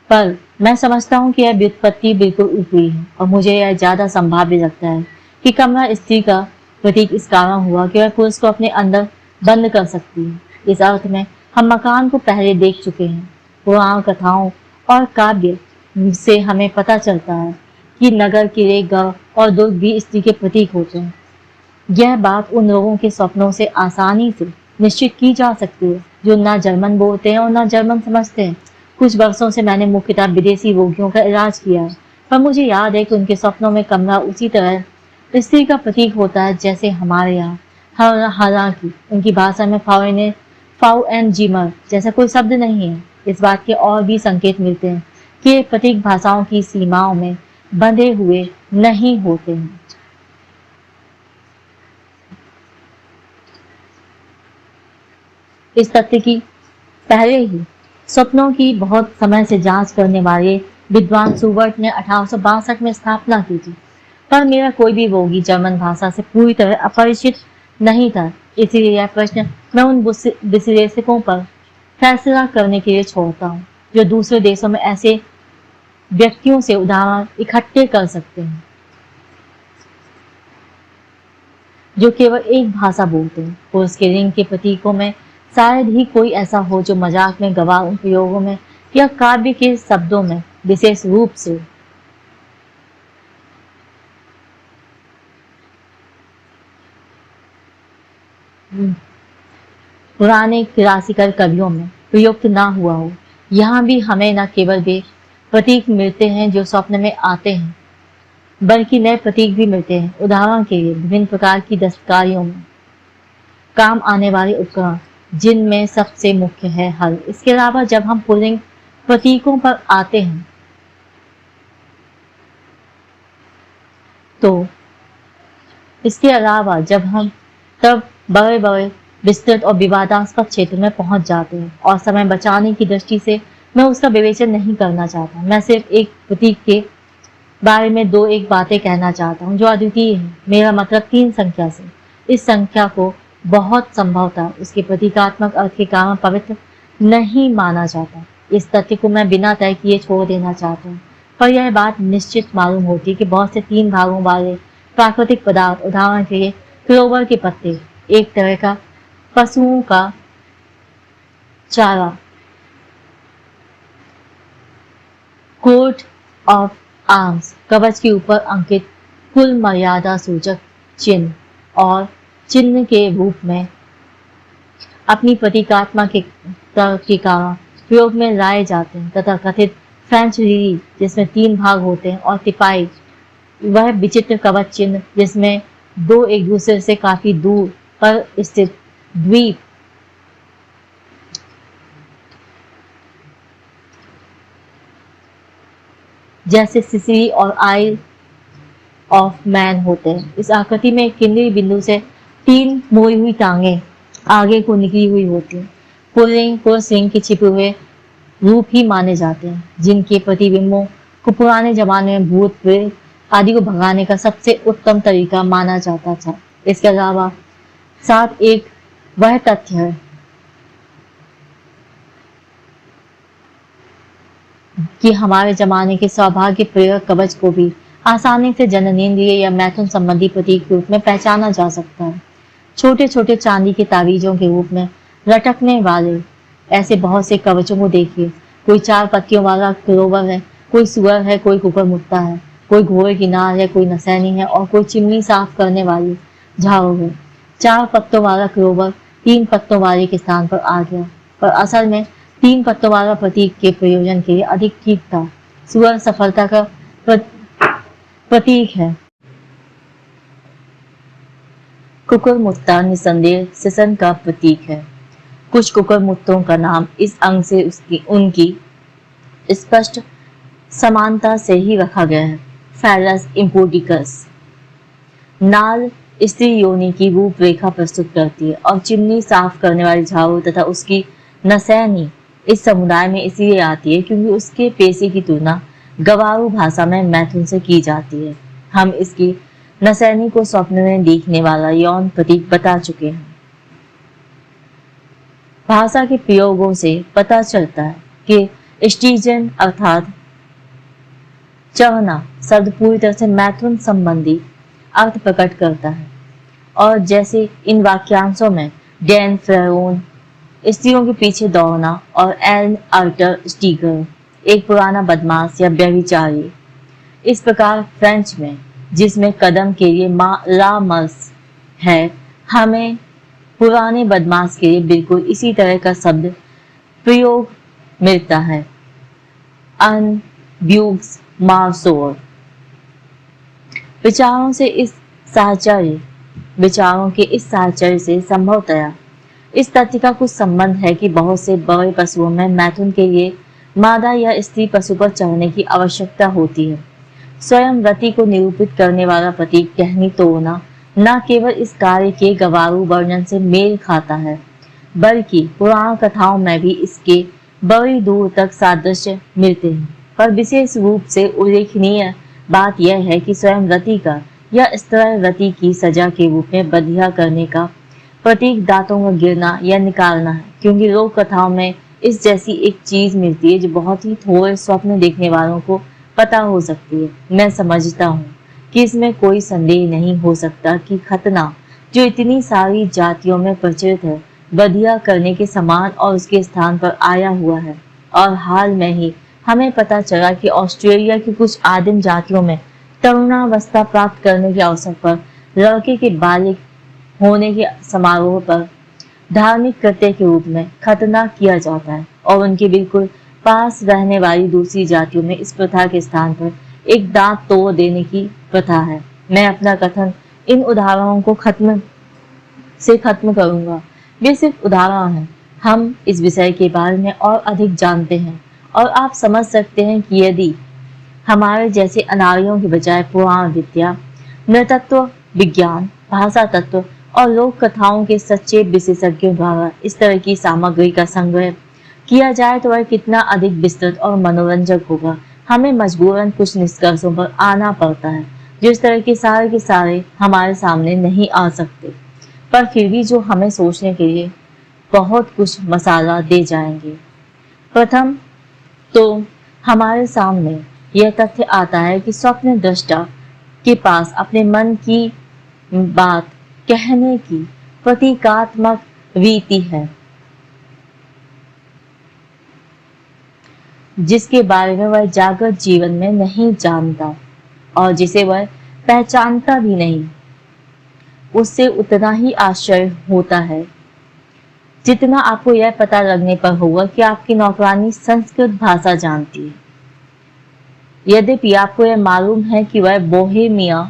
पर मैं समझता हूँ कि यह व्युत्पत्ति बिल्कुल ऊपरी है और मुझे यह ज्यादा संभाव्य लगता है कि कमरा स्त्री का प्रतीक इस कारण हुआ कि वह पुरुष को अपने अंदर बंद कर सकती है। इस अर्थ में हम मकान को पहले देख चुके हैं। पुराण कथाओं और काव्य से हमें पता चलता है कि नगर, किले, गढ़ और दुर्ग भी स्त्री के प्रतीक होते हैं। यह बात उन लोगों के स्वप्नों से आसानी से निश्चित की जा सकती है जो ना जर्मन बोलते हैं और ना जर्मन समझते हैं। कुछ वर्षों से मैंने मुख्यतः विदेशी रोगियों का इलाज किया है, पर मुझे याद है कि उनके स्वप्नों में कमरा उसी तरह स्त्री का प्रतीक होता है जैसे हमारे यहाँ। हालांकि उनकी भाषा में फाउ एंड जीमर जैसा कोई शब्द नहीं है। इस बात के और भी संकेत मिलते हैं कि ये प्रतीक भाषाओं की सीमाओं में बंधे हुए नहीं होते हैं। इस तथ्य की पहले ही स्वप्नों की बहुत समय से जांच करने वाले विद्वान सुबर्ट ने 1862 में स्थापना की थी, पर मेरा कोई भी रोगी जर्मन भाषा से पूरी तरह अपरिचित नहीं था, इसलिए यह प्रश्न मैं उन विश्लेषकों पर फैसला करने के लिए छोड़ता हूँ जो दूसरे देशों में ऐसे व्यक्तियों से उदाहरण इकट्ठे कर सकते हैं जो केवल एक भाषा बोलते हैं। पुरुष के लिंग के प्रतीकों में शायद ही कोई ऐसा हो जो मजाक में, गवाह उपयोगों में या काव्य के शब्दों में विशेष रूप से पुराने क्लासिकल कवियों में प्रयुक्त ना हुआ हो। यहाँ भी हमें न केवल वे प्रतीक मिलते हैं जो स्वप्न में आते हैं, बल्कि नए प्रतीक भी मिलते हैं। उदाहरण के लिए विभिन्न प्रकार की दस्तकारियों में काम आने वाले उपकरण, जिनमें सबसे मुख्य है हल। इसके अलावा जब हम पुल्लिंग प्रतीकों पर आते हैं तो इसके अलावा जब हम तब बड़े बड़े विस्तृत और विवादास्पद क्षेत्र में पहुंच जाते हैं और समय बचाने की दृष्टि से मैं उसका विवेचन नहीं करना चाहता। मैं सिर्फ एक प्रतीक के बारे में दो एक बातें कहना चाहता हूँ जो अद्वितीय है। मेरा मतलब 3 संख्या से। इस संख्या को बहुत संभवतः उसके प्रतीकात्मक अर्थ के कारण पवित्र नहीं माना जाता। इस तथ्य को मैं बिना तय किए छोड़ देना चाहता हूँ, पर यह बात निश्चित मालूम होती है कि बहुत से 3 भागों वाले प्राकृतिक पदार्थ, उदाहरण के लिए क्लोवर के पत्ते, एक तरह का पशुओं का चारा, कोट ऑफ आर्म्स, कवच के ऊपर अंकित कुल मर्यादा सूचक चिन्ह और चिन्ह के रूप में अपनी प्रतीकात्मक के कारण प्रयोग में लाए जाते हैं, तथा कथित फ्रेंच लिली जिसमें 3 भाग होते हैं और तिपाई, वह विचित्र कवच चिन्ह जिसमें 2 एक दूसरे से काफी दूर पर स्थित द्वीप जैसे सिसिली और आइल ऑफ मैन होते हैं। इस आकृति में केंद्रीय बिंदु से 3 मोड़ी हुई टांगे आगे को निकली हुई होती हैं। पुल्लिंग पुरस्लिंग के छिपे हुए रूप ही माने जाते हैं, जिनके प्रतिबिंबों को पुराने जमाने में भूत प्रेत आदि को भगाने का सबसे उत्तम तरीका माना जाता था। इसके अलावा साथ एक वह तथ्य है कि हमारे जमाने के सौभाग्य प्रेरक कवच को भी आसानी से जननेंद्रिय या मैथुन संबंधी प्रतीक रूप में पहचाना जा सकता है। छोटे छोटे चांदी के तावीजों के रूप में लटकने वाले ऐसे बहुत से कवचों को देखिए। कोई 4 पत्तियों वाला क्लोवर है, कोई सुअर है, कोई कुकुरमुत्ता है, कोई घोड़े की नार है, कोई नसैनी है और कोई चिमनी साफ करने वाली झाड़ू है। 4 पत्तों वाला क्लोवर 3 पत्तों वाले के स्थान पर आ गया, पर असल में 3 पत्तों वाला प्रतीक के प्रयोजन के लिए अधिक ठीक था। सुअर सफलता का प्रतीक है। कुकुरमुत्ता निसंदेह सिसन का प्रतीक है। कुछ कुकुरमुत्तों का नाम इस अंग से उनकी स्पष्ट समानता से ही रखा गया है। फैलस इम्पोडिकस नाल स्त्री योनि की रूपरेखा प्रस्तुत करती है और चिमनी साफ करने वाली झाड़ू तथा उसकी नसैनी इस समुदाय में इसलिए आती है क्योंकि उसके पेशे की तुलना गवारू भाषा में मैथुन से की जाती है। हम इसकी नसैनी को स्वप्न में देखने वाला यौन प्रतीक बता चुके हैं। भाषा के प्रयोगों से पता चलता है कि स्टीजन अर्थात चवना शब्द पूरी तरह से मैथुन संबंधी अर्थ प्रकट करता है, और जैसे इन वाक्यांशों में डैन फ्रेरोन स्त्रियों के पीछे दौड़ना और एल अल्टर स्टीगर एक पुराना बदमाश या व्यभिचारी। इस प्रकार फ्रेंच में जिसमें कदम के लिए ला मर्स है, हमें पुराने बदमाश के लिए बिल्कुल इसी तरह का शब्द प्रयोग मिलता है, अन ब्यूक्स मार्सोर। विचारों के इस साहचर्य से संभवतया इस तथ्य का कुछ संबंध है कि बहुत से बड़े पशुओं में मैथुन के लिए मादा या स्त्री पशु पर चढ़ने की आवश्यकता होती है। स्वयं रति को निरूपित करने वाला प्रतीक टहनी तोड़ना न केवल इस कार्य के गवारू वर्णन से मेल खाता है, बल्कि पुराण कथाओं में भी इसके बड़ी दूर तक सादृश्य मिलते हैं। पर विशेष रूप से उल्लेखनीय बात यह है कि स्वयं रति का या स्त्री रति की सजा के रूप में बधिया करने का प्रतीक दांतों का गिरना या निकालना है, क्योंकि लोक कथाओं में इस जैसी एक चीज मिलती है जो बहुत ही थोड़े स्वप्न देखने वालों को पता हो सकती है। मैं समझता हूँ कि इसमें कोई संदेह नहीं हो सकता कि खतना जो इतनी सारी जातियों में प्रचलित है, बधिया करने के समान और उसके स्थान पर आया हुआ है। और हाल में ही हमें पता चला कि ऑस्ट्रेलिया की कुछ आदिम जातियों में तरुणावस्था प्राप्त करने के अवसर पर लड़के के बालिग होने के समारोह पर धार्मिक कृत्य के रूप में खतना किया जाता है, और उनके बिल्कुल पास रहने वाली दूसरी जातियों में इस प्रथा के स्थान पर एक दांत तोड़ देने की प्रथा है। मैं अपना कथन इन उदाहरणों को खत्म करूंगा। वे सिर्फ उदाहरण हैं। हम इस विषय के बारे में और अधिक जानते हैं और आप समझ सकते हैं कि यदि हमारे जैसे अनार्यों के बजाय पुराण विद्या, नृतत्व विज्ञान, भाषा तत्व और लोक कथाओं के सच्चे विशेषज्ञों द्वारा इस तरह की सामग्री का संग्रह किया जाए तो वह कितना अधिक विस्तृत और मनोरंजक होगा। हमें मजबूरन कुछ निष्कर्षों पर आना पड़ता है जो इस तरह के सारे हमारे सामने नहीं आ सकते, पर फिर भी जो हमें सोचने के लिए बहुत कुछ मसाला दे जाएंगे। प्रथम तो हमारे सामने यह तथ्य आता है कि स्वप्न दृष्टा के पास अपने मन की बात कहने की प्रतीकात्मक रीति है जिसके बारे में वह जागृत जीवन में नहीं जानता और जिसे वह पहचानता भी नहीं। उससे उतना ही आश्चर्य होता है जितना आपको यह पता लगने पर होगा कि आपकी नौकरानी संस्कृत भाषा जानती है। यद्यपि आपको यह मालूम है कि वह बोहेमिया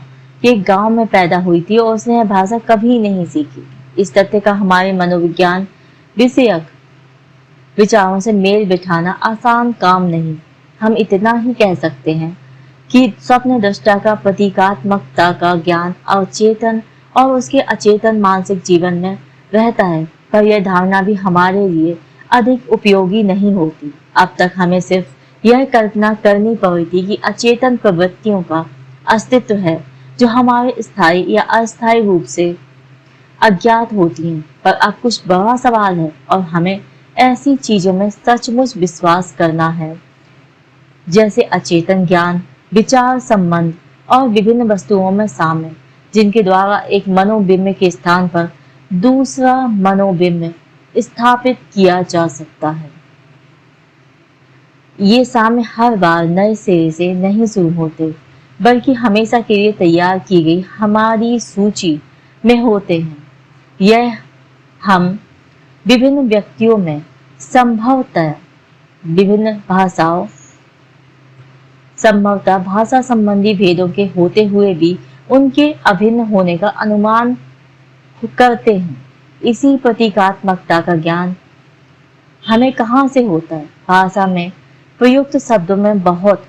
के गांव में पैदा हुई थी और उसने यह भाषा कभी नहीं सीखी। इस तथ्य का हमारे मनोविज्ञान विषयक विचारों से मेल बिठाना आसान काम नहीं। हम इतना ही कह सकते हैं कि स्वप्न दृष्टा का प्रतीकात्मकता का ज्ञान अवचेतन और उसके अचेतन मानसिक जीवन में रहता है, पर यह धारणा भी हमारे लिए अधिक उपयोगी नहीं होती। अब तक हमें सिर्फ यह कल्पना करनी पड़ी थी कि अचेतन प्रवृत्तियों का अस्तित्व है जो हमारे स्थायी या अस्थायी रूप से अज्ञात होती हैं, पर अब कुछ बड़ा सवाल है और हमें ऐसी चीजों में सचमुच विश्वास करना है जैसे अचेतन ज्ञान, विचार, संबंध और विभिन्न वस्तुओं में साम्य, जिनके द्वारा एक मनोबिंब के स्थान पर दूसरा मनोबिंब स्थापित किया जा सकता है। ये साम्य हर बार नए सिरे से नहीं शुरू होते, बल्कि हमेशा के लिए तैयार की गई हमारी सूची में होते हैं। यह हम विभिन्न व्यक्तियों में संभवतः भाषा संबंधी भेदों के होते हुए भी उनके अभिन्न होने का अनुमान करते हैं। इसी प्रतीकात्मकता का ज्ञान हमें कहाँ से होता है? भाषा में प्रयुक्त शब्दों में बहुत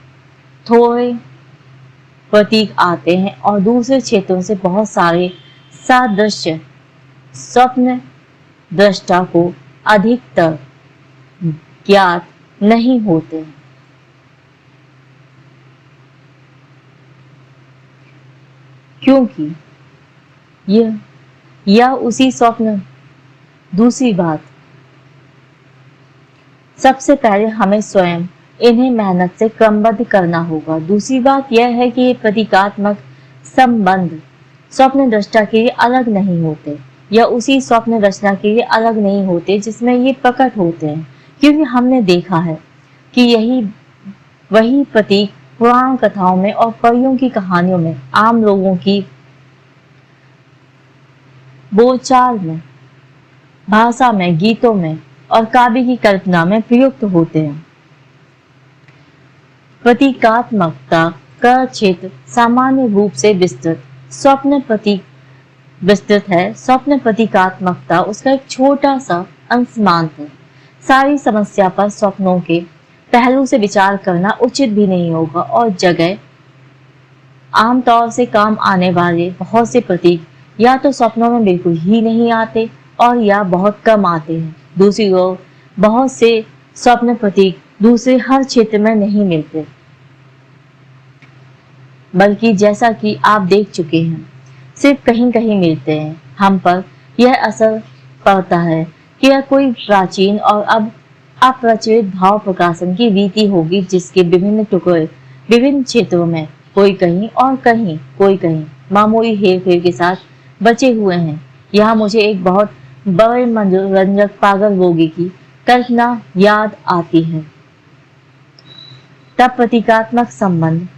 थोड़े प्रतीक आते हैं और दूसरे क्षेत्रों से बहुत सारे सादृश्य स्वप्न दृष्टा को अधिकतर ज्ञात नहीं होते। क्योंकि यह उसी स्वप्न। दूसरी बात, सबसे पहले हमें स्वयं इन्हें मेहनत से क्रमबद्ध करना होगा। दूसरी बात यह है कि ये प्रतीकात्मक संबंध स्वप्न दृष्टा के लिए अलग नहीं होते या उसी स्वप्न रचना के लिए अलग नहीं होते जिसमें ये प्रकट होते हैं, क्योंकि हमने देखा है कि वही प्रतीक पुराण कथाओं में और परियों की कहानियों में, आम लोगों की बोलचाल में, भाषा में, गीतों में और काव्य की कल्पना में प्रयुक्त होते हैं। प्रतीकात्मकता का क्षेत्र सामान्य रूप से विस्तृत है। स्वप्न प्रतीकात्मकता उसका एक छोटा सा अंश मात्र है। सारी समस्या पर स्वप्नों के पहलू से विचार करना उचित भी नहीं होगा और जगह आमतौर से काम आने वाले बहुत से प्रतीक या तो स्वप्नों में बिल्कुल ही नहीं आते और या बहुत कम आते हैं। दूसरी ओर बहुत से स्वप्न प्रतीक दूसरे हर क्षेत्र में नहीं मिलते, बल्कि जैसा कि आप देख चुके हैं सिर्फ कहीं कहीं मिलते हैं। हम पर यह असर पड़ता है कि यह कोई प्राचीन और अब अप्रचलित भाव प्रकाशन की रीति होगी जिसके विभिन्न टुकड़े विभिन्न क्षेत्रों में कोई कहीं और कोई कहीं मामूली हेर फेर के साथ बचे हुए हैं। यहाँ मुझे एक बहुत बड़े मनोरंजक पागल रोगी की कल्पना याद आती है। तब प्रतीकात्मक संबंध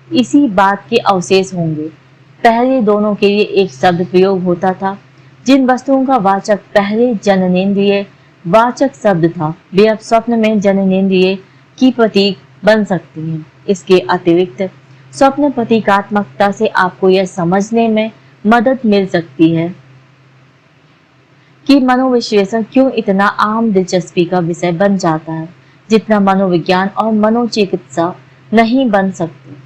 इसी बात के अवशेष होंगे। पहले दोनों के लिए एक शब्द प्रयोग होता था। जिन वस्तुओं का वाचक पहले जननेन्द्रिय वाचक शब्द था, वे अब स्वप्न में जननेन्द्रिय की प्रतीक बन सकती हैं। इसके अतिरिक्त स्वप्न प्रतीकात्मकता से आपको यह समझने में मदद मिल सकती है कि मनोविश्लेषण क्यों इतना आम दिलचस्पी का विषय बन जाता है, जितना मनोविज्ञान और मनोचिकित्सा नहीं बन सकती।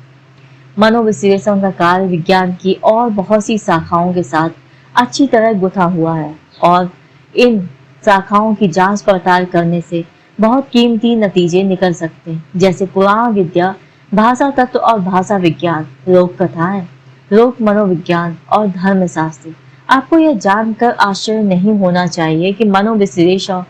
मनोविश्लेषण का कार्य विज्ञान की और बहुत सी शाखाओं के साथ अच्छी तरह गुथा हुआ है और इन शाखाओं की जांच पड़ताल करने से बहुत कीमती नतीजे निकल सकते हैं, जैसे पुराण विद्या, भाषा तत्व और भाषा विज्ञान, लोक कथाएं, लोक मनोविज्ञान और धर्मशास्त्र। आपको यह जानकर आश्चर्य नहीं होना चाहिए कि मनोविश्लेषण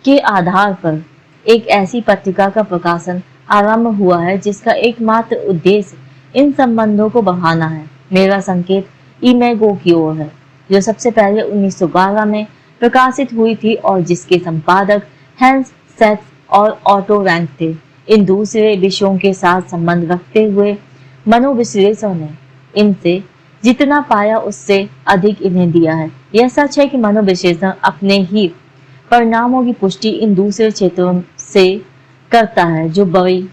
के आधार पर एक ऐसी पत्रिका का प्रकाशन आरंभ हुआ है जिसका एकमात्र उद्देश्य इन संबंधों को बढ़ाना है। मेरा संकेत इमेगो की ओर है, जो सबसे पहले 1912 में प्रकाशित हुई थी और जिसके संपादक हैंस सेक्स और ऑटो रैंक थे। इन दूसरे विषयों के साथ संबंध रखते हुए मनोविश्लेषण ने इनसे जितना पाया उससे अधिक इन्हें दिया है। यह सच है कि मनोविश्लेषण अपने ही परिणामों की पुष्टि इन दूसरे क्षेत्रों से करता है, जो बड़ी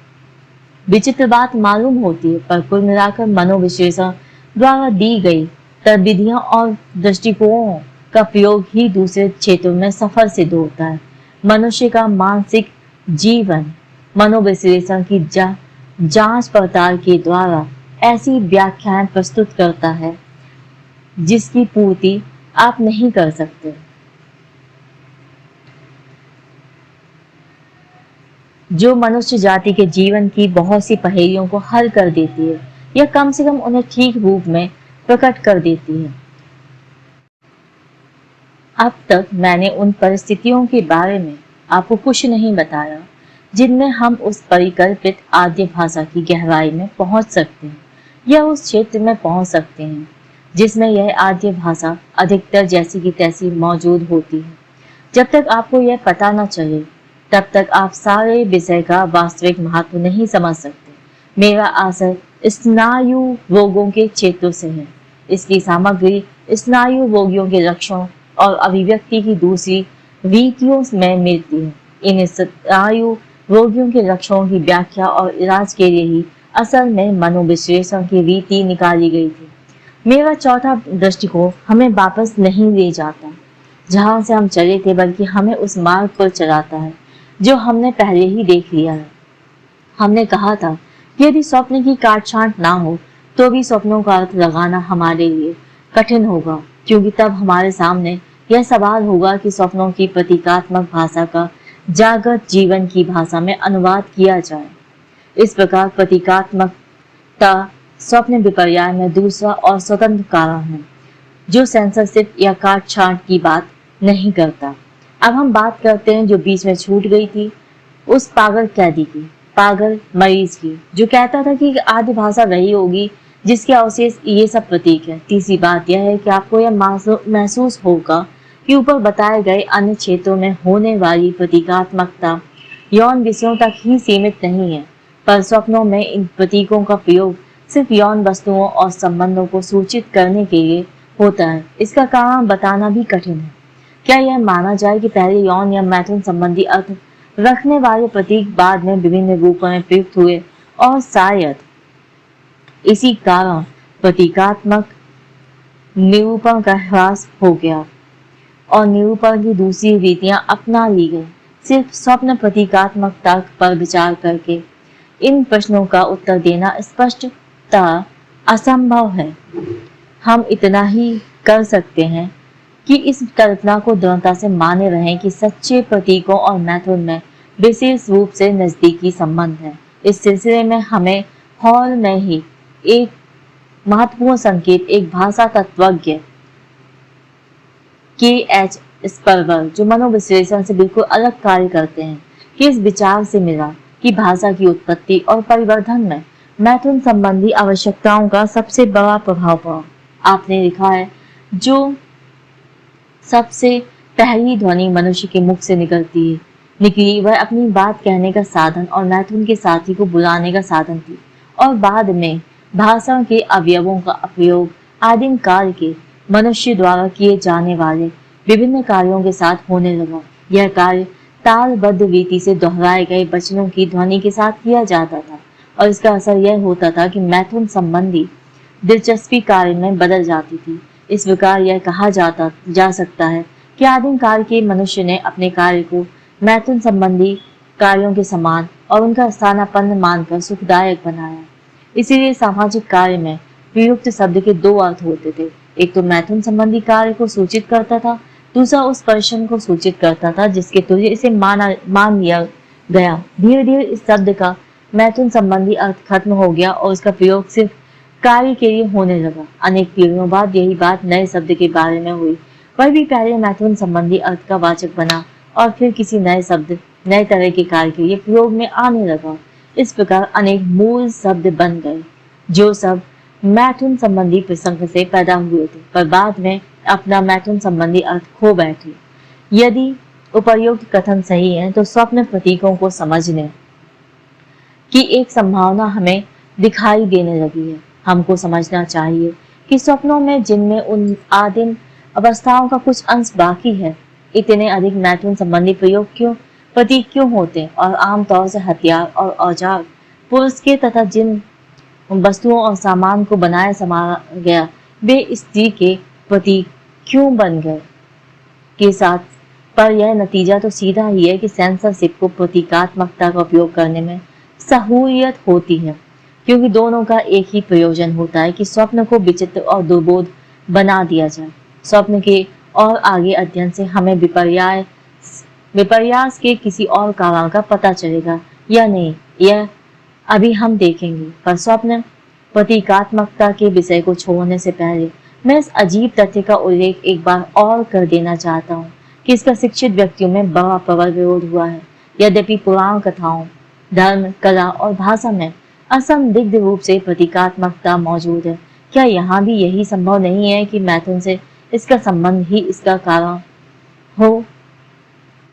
विचित्र बात मालूम होती है, पर कुल मिलाकर मनोविश्लेषण द्वारा दी गई तरविधियां और दृष्टिकोणों का प्रयोग ही दूसरे क्षेत्रों में सफल सिद्ध होता है। मनुष्य का मानसिक जीवन मनोविश्लेषण की जांच पड़ताल के द्वारा ऐसी व्याख्याएं प्रस्तुत करता है जिसकी पूर्ति आप नहीं कर सकते। जो मनुष्य जाति के जीवन की बहुत सी पहेलियों को हल कर देती है या कम से कम उन्हें ठीक रूप में प्रकट कर देती है। अब तक मैंने उन परिस्थितियों के बारे में आपको कुछ नहीं बताया जिनमें हम उस परिकल्पित आद्य भाषा की गहराई में पहुंच सकते हैं या उस क्षेत्र में पहुंच सकते हैं जिसमें यह आद्य भाषा अधिकतर जैसी की तैसी मौजूद होती है। जब तक आपको यह पता न चले तब तक आप सारे विषय का वास्तविक महत्व नहीं समझ सकते। मेरा आशय स्नायु रोगों के क्षेत्रों से है। इसकी सामग्री स्नायु रोगियों के लक्षणों और अभिव्यक्ति की दूसरी रीतियों में मिलती है। इन स्नायु रोगियों के लक्षणों की व्याख्या और इलाज के लिए ही असल में मनोविश्लेषण की रीति निकाली गई थी। मेरा चौथा दृष्टिकोण हमें वापस नहीं ले जाता जहां से हम चले थे, बल्कि हमें उस मार्ग पर चलाता है जो हमने पहले ही देख लिया है। हमने कहा था कि यदि स्वप्न की काट-छांट ना हो तो भी स्वप्नों का अर्थ लगाना हमारे लिए कठिन होगा, क्योंकि तब हमारे सामने यह सवाल होगा कि स्वप्नों की प्रतीकात्मक भाषा का जागृत जीवन की भाषा में अनुवाद किया जाए। इस प्रकार प्रतीकात्मकता स्वप्न विपर्याय में दूसरा और स्वतंत्र कारण है जो सेंसरशिप या काट-छांट की बात नहीं करता। अब हम बात करते हैं जो बीच में छूट गई थी, उस पागल कैदी की, पागल मरीज की, जो कहता था कि आद्य भाषा वही होगी जिसके अवशेष ये सब प्रतीक है। तीसरी बात यह है कि आपको यह महसूस होगा कि ऊपर बताए गए अन्य क्षेत्रों में होने वाली प्रतीकात्मकता यौन विषयों तक ही सीमित नहीं है, पर स्वप्नों में इन प्रतीकों का प्रयोग सिर्फ यौन वस्तुओं और संबंधों को सूचित करने के लिए होता है। इसका कारण बताना भी कठिन है। क्या यह माना जाए कि पहले यौन या मैथुन संबंधी अर्थ रखने वाले प्रतीक बाद में विभिन्न रूपों में प्रयुक्त हुए और शायद इसी कारण प्रतीकात्मक निरूपण का ह्रास हो गया और निरूपण की दूसरी रीतियां अपना ली गई। सिर्फ स्वप्न प्रतीकात्मकता पर विचार करके इन प्रश्नों का उत्तर देना स्पष्टतः असंभव है। हम इतना ही कर सकते हैं कि इस कल्पना को दृढ़ता से माने रहें कि सच्चे प्रतीकों और मैथुन में विशेष रूप से नजदीकी संबंध है। इस सिलसिले में हमें हॉल में ही एक महत्वपूर्ण संकेत एक भाषा तत्वज्ञ के.एच. स्पर्बर, जो मनोविश्लेषण से बिल्कुल अलग कार्य करते हैं, कि इस विचार से मिला कि भाषा की उत्पत्ति और परिवर्धन में मैथुन संबंधी आवश्यकताओं का सबसे बड़ा प्रभाव पड़ा। आपने लिखा है, जो सबसे पहली ध्वनि मनुष्य के मुख से निकली वह अपनी बात कहने का साधन और मैथुन के साथी को बुलाने का साधन थी, और बाद में भाषा के अवयवों का उपयोग आदिम काल के मनुष्य द्वारा किए जाने वाले विभिन्न कार्यों के साथ होने लगा। यह कार्य तालबद्ध रीति से दोहराए गए वचनों की ध्वनि के साथ किया जाता था और इसका असर यह होता था कि मैथुन संबंधी दिलचस्पी कार्य में बदल जाती थी। इस प्रकार यह कहा जा सकता है कि आदिम काल के मनुष्य ने अपने कार्य को मैथुन संबंधी कार्यों के समान और उनका स्थानापन्न मानकर सुखदायक बनाया। इसीलिए सामाजिक कार्य में प्रयुक्त शब्द के दो अर्थ होते थे। एक तो मैथुन संबंधी कार्य को सूचित करता था, दूसरा उस परिश्रम को सूचित करता था जिसके तुल्य इसे मान लिया गया। धीरे धीरे इस शब्द का मैथुन संबंधी अर्थ खत्म हो गया और उसका प्रयोग सिर्फ कार्य के लिए होने लगा। अनेक पीढ़ियों बाद यही बात नए शब्द के बारे में हुई। वह भी पहले मैथुन संबंधी अर्थ का वाचक बना और फिर किसी नए शब्द नए तरह के कार्य के लिए प्रयोग में आने लगा। इस प्रकार अनेक मूल शब्द बन गए जो सब मैथुन संबंधी प्रसंग से पैदा हुए थे, पर बाद में अपना मैथुन संबंधी अर्थ खो बैठे। यदि उपर्युक्त कथन सही है तो स्वप्न प्रतीकों को समझने की एक संभावना हमें दिखाई देने लगी है। हमको समझना चाहिए कि स्वप्नों में जिनमें उन आदिम अवस्थाओं का कुछ अंश बाकी है, इतने अधिक मैथुन संबंधी प्रतीक क्यों होते हैं और आमतौर से हथियार और औजार पुरुष के तथा जिन वस्तुओं और सामान को बनाया समारा गया वे स्त्री के प्रतीक क्यों बन गए के साथ। पर यह नतीजा तो सीधा ही है कि सेंसरशिप को प्रतीकात्मकता का उपयोग करने में सहूलियत होती है, क्योंकि दोनों का एक ही प्रयोजन होता है कि स्वप्न को विचित्र और दुर्बोध बना दिया जाए। स्वप्न के और आगे अध्ययन से हमें विपर्यास के किसी और कारण का पता चलेगा या नहीं, यह अभी हम देखेंगे। पर स्वप्न प्रतीकात्मकता के विषय को छोड़ने से पहले मैं इस अजीब तथ्य का उल्लेख एक बार और कर देना चाहता हूँ कि इसका शिक्षित व्यक्तियों में बड़ा प्रबल विरोध हुआ है। यद्यपि पुराण कथाओं, धर्म, कला और भाषा में असंदिग्ध रूप से प्रतीकात्मकता मौजूद है, क्या यहाँ भी यही संभव नहीं है कि मैथुन से इसका संबंध ही इसका कारण हो?